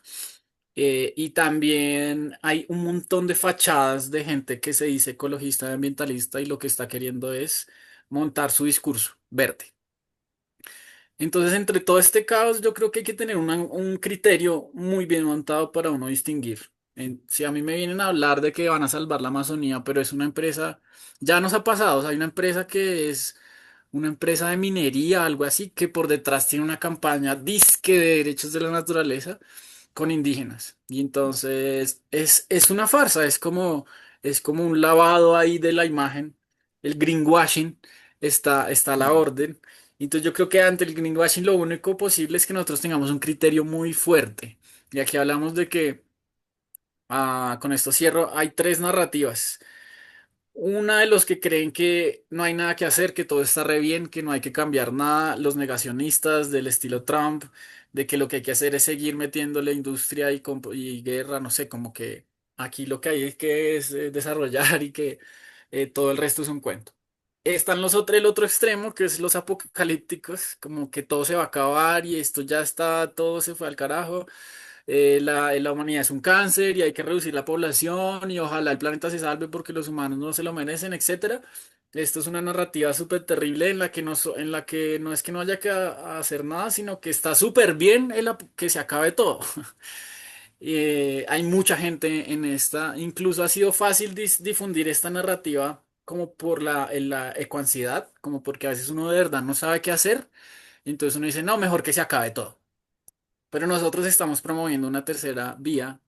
Y también hay un montón de fachadas de gente que se dice ecologista y ambientalista y lo que está queriendo es montar su discurso verde. Entonces, entre todo este caos, yo creo que hay que tener un criterio muy bien montado para uno distinguir. Si a mí me vienen a hablar de que van a salvar la Amazonía, pero es una empresa, ya nos ha pasado, o sea, hay una empresa que es una empresa de minería, algo así, que por detrás tiene una campaña disque de derechos de la naturaleza con indígenas. Y entonces es una farsa, es como un lavado ahí de la imagen, el greenwashing está a la mm, orden. Entonces yo creo que ante el greenwashing lo único posible es que nosotros tengamos un criterio muy fuerte. Y aquí hablamos de que, con esto cierro, hay tres narrativas. Una de los que creen que no hay nada que hacer, que todo está re bien, que no hay que cambiar nada, los negacionistas del estilo Trump, de que lo que hay que hacer es seguir metiéndole industria y guerra, no sé, como que aquí lo que hay es que desarrollar y que todo el resto es un cuento. Están el otro extremo, que es los apocalípticos, como que todo se va a acabar y esto ya está, todo se fue al carajo, la humanidad es un cáncer y hay que reducir la población y ojalá el planeta se salve porque los humanos no se lo merecen, etcétera. Esto es una narrativa súper terrible en la que no es que no haya que hacer nada, sino que está súper bien que se acabe todo. Hay mucha gente en esta, incluso ha sido fácil difundir esta narrativa como por en la ecoansiedad, como porque a veces uno de verdad no sabe qué hacer, y entonces uno dice, no, mejor que se acabe todo. Pero nosotros estamos promoviendo una tercera vía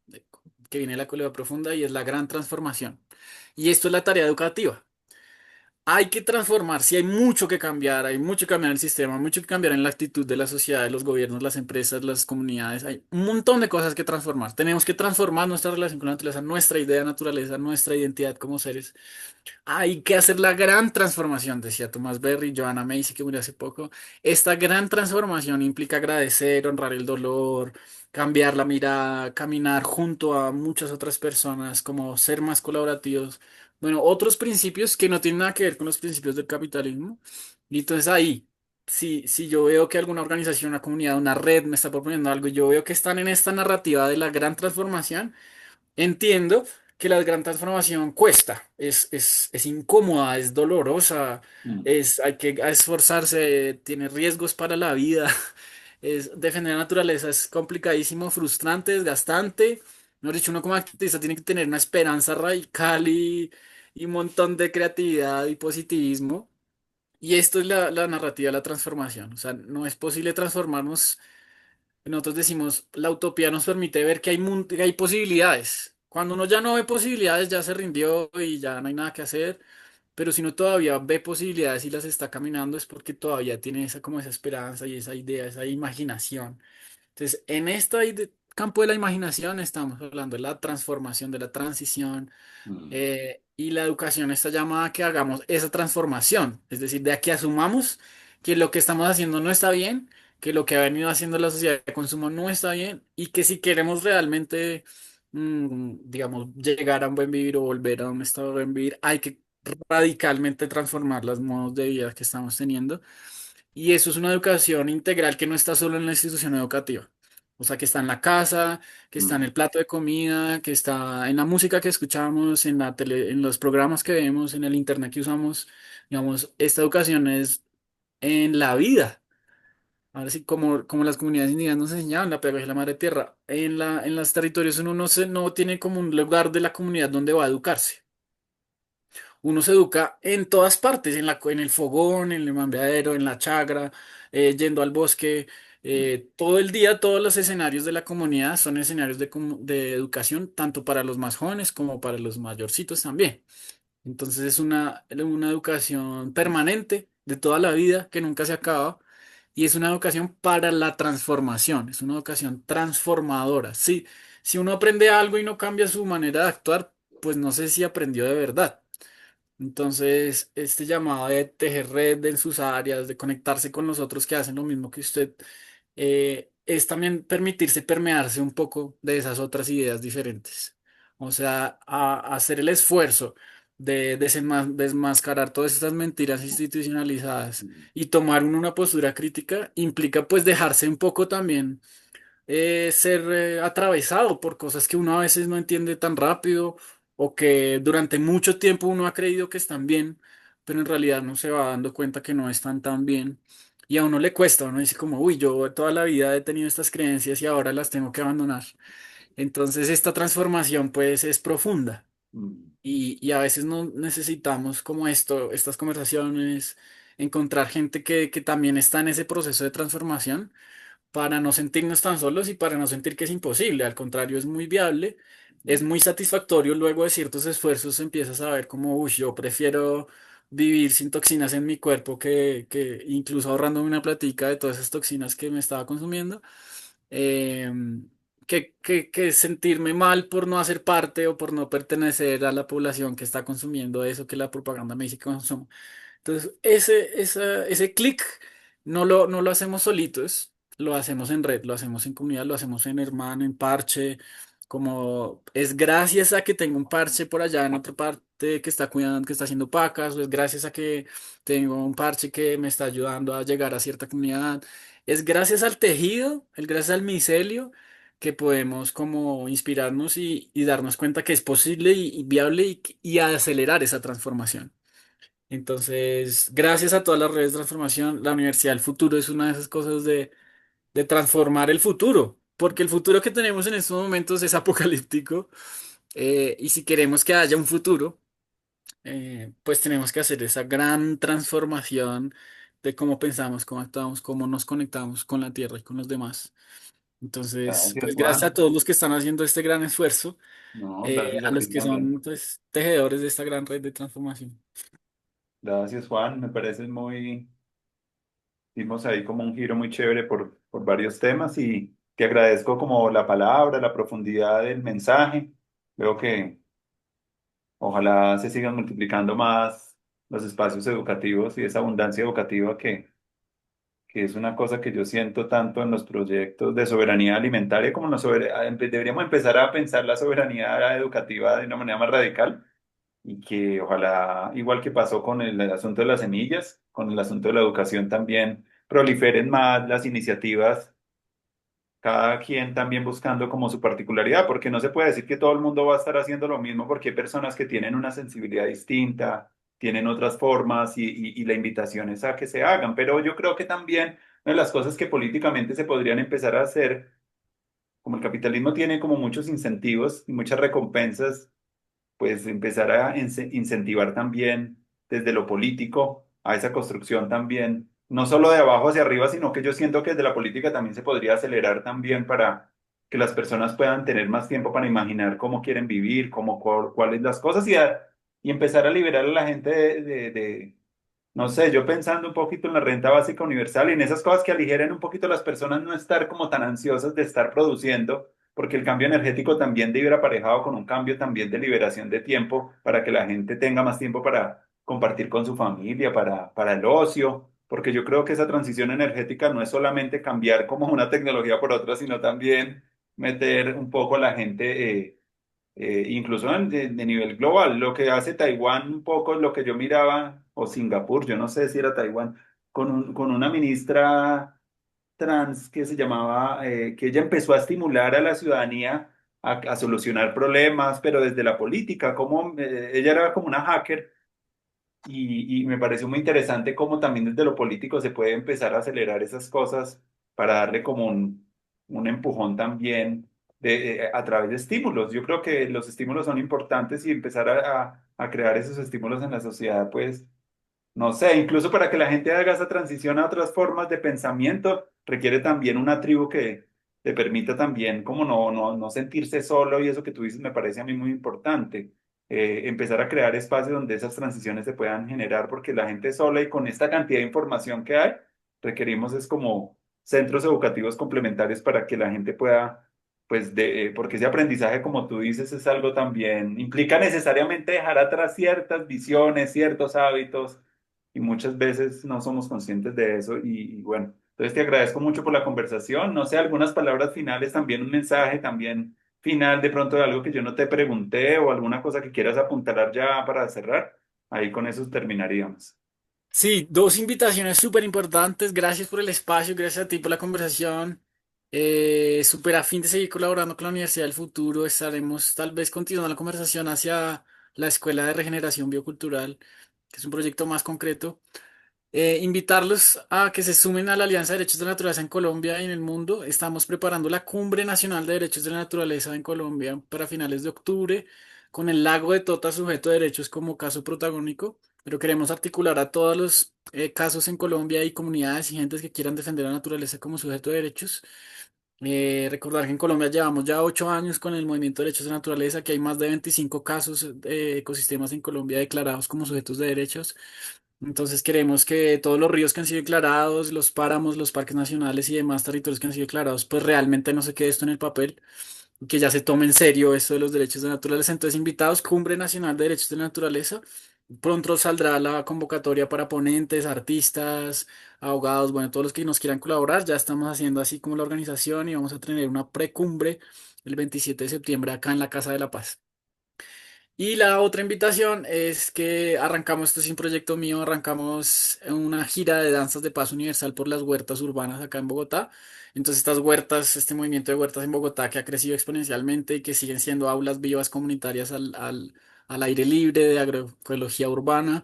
que viene de la ecología profunda y es la gran transformación. Y esto es la tarea educativa. Hay que transformar, sí hay mucho que cambiar, hay mucho que cambiar en el sistema, mucho que cambiar en la actitud de la sociedad, de los gobiernos, las empresas, las comunidades, hay un montón de cosas que transformar. Tenemos que transformar nuestra relación con la naturaleza, nuestra idea de naturaleza, nuestra identidad como seres. Hay que hacer la gran transformación, decía Thomas Berry, Joanna Macy, que murió hace poco. Esta gran transformación implica agradecer, honrar el dolor, cambiar la mirada, caminar junto a muchas otras personas, como ser más colaborativos. Bueno, otros principios que no tienen nada que ver con los principios del capitalismo. Y entonces ahí, si yo veo que alguna organización, una comunidad, una red me está proponiendo algo y yo veo que están en esta narrativa de la gran transformación, entiendo que la gran transformación cuesta, es incómoda, es dolorosa, mm, hay que esforzarse, tiene riesgos para la vida, defender la naturaleza es complicadísimo, frustrante, desgastante. Mejor dicho, uno como activista tiene que tener una esperanza radical y un montón de creatividad y positivismo. Y esto es la narrativa de la transformación. O sea, no es posible transformarnos. Nosotros decimos, la utopía nos permite ver que que hay posibilidades. Cuando uno ya no ve posibilidades, ya se rindió y ya no hay nada que hacer. Pero si uno todavía ve posibilidades y las está caminando, es porque todavía tiene esa, como esa esperanza y esa idea, esa imaginación. Entonces, en este campo de la imaginación estamos hablando de la transformación, de la transición, Mm, y la educación está llamada a que hagamos esa transformación, es decir, de a que asumamos que lo que estamos haciendo no está bien, que lo que ha venido haciendo la sociedad de consumo no está bien y que si queremos realmente, digamos, llegar a un buen vivir o volver a un estado de buen vivir, hay que radicalmente transformar los modos de vida que estamos teniendo. Y eso es una educación integral que no está solo en la institución educativa. O sea, que está en la casa, que está en mm, el plato de comida, que está en la música que escuchamos, en la tele, en los programas que vemos, en el internet que usamos. Digamos, esta educación es en la vida. Ahora sí, como las comunidades indígenas nos enseñaban, la pedagogía de la madre tierra. En los territorios uno no tiene como un lugar de la comunidad donde va a educarse. Uno se educa en todas partes, en el fogón, en el mambeadero, en la chagra, yendo al bosque. mm, Todo el día, todos los escenarios de la comunidad son escenarios de educación, tanto para los más jóvenes como para los mayorcitos también. Entonces es una educación permanente de toda la vida que nunca se acaba y es una educación para la transformación, es una educación transformadora. Sí, si uno aprende algo y no cambia su manera de actuar, pues no sé si aprendió de verdad. Entonces, este llamado de tejer red en sus áreas, de conectarse con los otros que hacen lo mismo que usted, es también permitirse permearse un poco de esas otras ideas diferentes. O sea, a hacer el esfuerzo de desmascarar todas estas mentiras institucionalizadas mm, y tomar una postura crítica implica pues dejarse un poco también ser atravesado por cosas que uno a veces no entiende tan rápido o que durante mucho tiempo uno ha creído que están bien, pero en realidad no se va dando cuenta que no están tan bien. Y a uno le cuesta, uno dice como, uy, yo toda la vida he tenido estas creencias y ahora las tengo que abandonar. Entonces esta transformación pues es profunda mm, y a veces no necesitamos como esto, estas conversaciones, encontrar gente que también está en ese proceso de transformación para no sentirnos tan solos y para no sentir que es imposible. Al contrario, es muy viable, es mm, muy satisfactorio luego de ciertos esfuerzos, empiezas a ver como, uy, yo prefiero vivir sin toxinas en mi cuerpo que incluso ahorrándome una platica de todas esas toxinas que me estaba consumiendo, eh, que sentirme mal por no hacer parte o por no pertenecer a la población que está consumiendo eso que la propaganda me dice que consumo. Entonces, ese clic no lo hacemos solitos, lo hacemos en red, lo hacemos en comunidad, lo hacemos en hermano, en parche, como es gracias a que tengo un parche por allá en otra parte que está cuidando, que está haciendo pacas, o es gracias a que tengo un parche que me está ayudando a llegar a cierta comunidad, es gracias al tejido, el gracias al micelio, que podemos como inspirarnos y darnos cuenta que es posible y viable y acelerar esa transformación. Entonces, gracias a todas las redes de transformación, la Universidad del Futuro es una de esas cosas de transformar el futuro, porque el futuro que tenemos en estos momentos es apocalíptico, y si queremos que haya un futuro, pues tenemos que hacer esa gran transformación de cómo pensamos, cómo actuamos, cómo nos conectamos con la Tierra y con los demás. Entonces, gracias, pues gracias a Juan. todos los que están haciendo este gran esfuerzo, No, gracias a a ti los que también. son pues tejedores de esta gran red de transformación. Gracias, Juan. Me parece muy, dimos ahí como un giro muy chévere por varios temas y te agradezco como la palabra, la profundidad del mensaje. Creo que ojalá se sigan multiplicando más los espacios educativos y esa abundancia educativa que es una cosa que yo siento tanto en los proyectos de soberanía alimentaria como en deberíamos empezar a pensar la soberanía educativa de una manera más radical y que ojalá, igual que pasó con el asunto de las semillas, con el asunto de la educación también, proliferen más las iniciativas, cada quien también buscando como su particularidad, porque no se puede decir que todo el mundo va a estar haciendo lo mismo, porque hay personas que tienen una sensibilidad distinta, tienen otras formas y la invitación es a que se hagan, pero yo creo que también una de las cosas que políticamente se podrían empezar a hacer, como el capitalismo tiene como muchos incentivos y muchas recompensas, pues empezar a incentivar también desde lo político a esa construcción también, no solo de abajo hacia arriba, sino que yo siento que desde la política también se podría acelerar también para que las personas puedan tener más tiempo para imaginar cómo quieren vivir, cuáles las cosas y empezar a liberar a la gente no sé, yo pensando un poquito en la renta básica universal y en esas cosas que aligeren un poquito a las personas, no estar como tan ansiosas de estar produciendo, porque el cambio energético también debe ir aparejado con un cambio también de liberación de tiempo para que la gente tenga más tiempo para compartir con su familia, para el ocio, porque yo creo que esa transición energética no es solamente cambiar como una tecnología por otra, sino también meter un poco a la gente. Incluso de nivel global. Lo que hace Taiwán un poco es lo que yo miraba, o Singapur, yo no sé si era Taiwán, con una ministra trans que se llamaba, que ella empezó a estimular a la ciudadanía a solucionar problemas, pero desde la política, como ella era como una hacker y me pareció muy interesante cómo también desde lo político se puede empezar a acelerar esas cosas para darle como un empujón también a través de estímulos. Yo creo que los estímulos son importantes y empezar a crear esos estímulos en la sociedad, pues no sé, incluso para que la gente haga esa transición a otras formas de pensamiento, requiere también una tribu que te permita también como no sentirse solo y eso que tú dices me parece a mí muy importante. Empezar a crear espacios donde esas transiciones se puedan generar porque la gente sola y con esta cantidad de información que hay, requerimos es como centros educativos complementarios para que la gente pueda, pues, porque ese aprendizaje, como tú dices, es algo también, implica necesariamente dejar atrás ciertas visiones, ciertos hábitos y muchas veces no somos conscientes de eso y bueno, entonces te agradezco mucho por la conversación, no sé, algunas palabras finales, también un mensaje también final de pronto de algo que yo no te pregunté o alguna cosa que quieras apuntalar ya para cerrar, ahí con eso terminaríamos. Sí, dos invitaciones súper importantes. Gracias por el espacio, gracias a ti por la conversación. Súper a fin de seguir colaborando con la Universidad del Futuro. Estaremos tal vez continuando la conversación hacia la Escuela de Regeneración Biocultural, que es un proyecto más concreto. Invitarlos a que se sumen a la Alianza de Derechos de la Naturaleza en Colombia y en el mundo. Estamos preparando la Cumbre Nacional de Derechos de la Naturaleza en Colombia para finales de octubre, con el Lago de Tota sujeto de derechos como caso protagónico, pero queremos articular a todos los casos en Colombia y comunidades y gentes que quieran defender la naturaleza como sujeto de derechos. Recordar que en Colombia llevamos ya 8 años con el movimiento de derechos de la naturaleza, que hay más de 25 casos de ecosistemas en Colombia declarados como sujetos de derechos. Entonces queremos que todos los ríos que han sido declarados, los páramos, los parques nacionales y demás territorios que han sido declarados, pues realmente no se quede esto en el papel, y que ya se tome en serio esto de los derechos de la naturaleza. Entonces, invitados, Cumbre Nacional de Derechos de la Naturaleza. Pronto saldrá la convocatoria para ponentes, artistas, abogados, bueno, todos los que nos quieran colaborar. Ya estamos haciendo así como la organización y vamos a tener una precumbre el 27 de septiembre acá en la Casa de la Paz. Y la otra invitación es que arrancamos, esto es un proyecto mío, arrancamos una gira de danzas de paz universal por las huertas urbanas acá en Bogotá. Entonces estas huertas, este movimiento de huertas en Bogotá que ha crecido exponencialmente y que siguen siendo aulas vivas comunitarias al aire libre de agroecología urbana.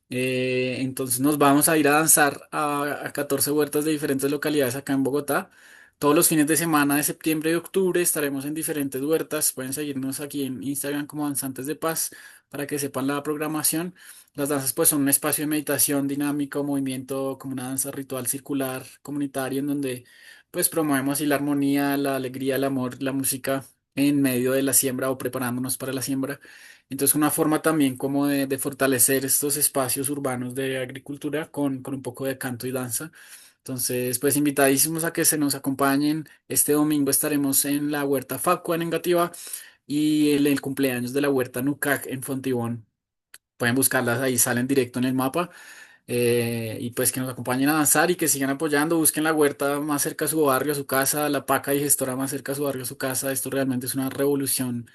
Entonces nos vamos a ir a danzar a 14 huertas de diferentes localidades acá en Bogotá. Todos los fines de semana de septiembre y octubre estaremos en diferentes huertas. Pueden seguirnos aquí en Instagram como Danzantes de Paz para que sepan la programación. Las danzas pues son un espacio de meditación dinámico, movimiento como una danza ritual circular comunitaria en donde pues promovemos así la armonía, la alegría, el amor, la música en medio de la siembra o preparándonos para la siembra. Entonces, una forma también como de fortalecer estos espacios urbanos de agricultura con un poco de canto y danza. Entonces, pues invitadísimos a que se nos acompañen. Este domingo estaremos en la Huerta Facua en Engativá y el cumpleaños de la Huerta Nucac en Fontibón. Pueden buscarlas ahí, salen directo en el mapa. Y pues que nos acompañen a danzar y que sigan apoyando. Busquen la huerta más cerca a su barrio, a su casa, la paca digestora más cerca a su barrio, a su casa. Esto realmente es una revolución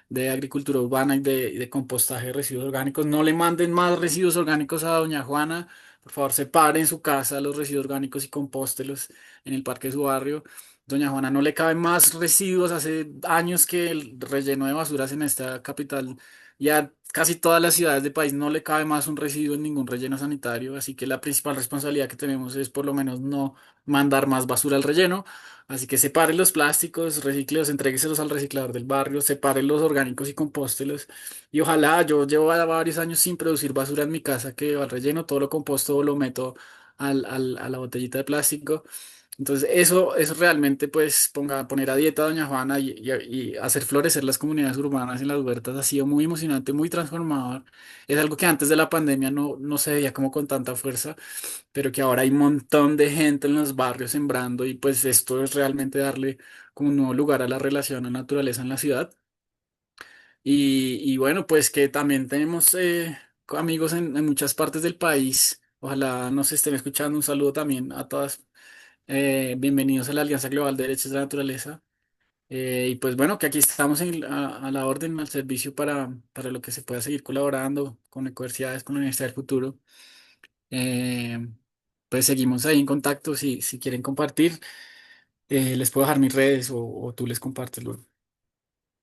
de agricultura urbana y de compostaje de residuos orgánicos. No le manden más residuos orgánicos a doña Juana. Por favor, separe en su casa los residuos orgánicos y compóstelos en el parque de su barrio. Doña Juana no le caben más residuos. Hace años que el relleno de basuras en esta capital Ya casi todas las ciudades del país no le cabe más un residuo en ningún relleno sanitario, así que la principal responsabilidad que tenemos es por lo menos no mandar más basura al relleno. Así que separe los plásticos, recíclelos, entrégueselos al reciclador del barrio, separe los orgánicos y compóstelos. Y ojalá, yo llevo varios años sin producir basura en mi casa, que al relleno todo lo composto o lo meto a la botellita de plástico. Entonces, eso realmente, pues, poner a dieta a Doña Juana y hacer florecer las comunidades urbanas en las huertas ha sido muy emocionante, muy transformador. Es algo que antes de la pandemia no se veía como con tanta fuerza, pero que ahora hay un montón de gente en los barrios sembrando y pues esto es realmente darle como un nuevo lugar a la relación a la naturaleza en la ciudad. Y bueno, pues que también tenemos amigos en muchas partes del país. Ojalá nos estén escuchando. Un saludo también a todas. Bienvenidos a la Alianza Global de Derechos de la Naturaleza. Y pues bueno, que aquí estamos a la orden, al servicio para lo que se pueda seguir colaborando con universidades, con la Universidad del Futuro. Eh, pues seguimos ahí en contacto si quieren compartir. Les puedo dejar mis redes o tú les compartes luego.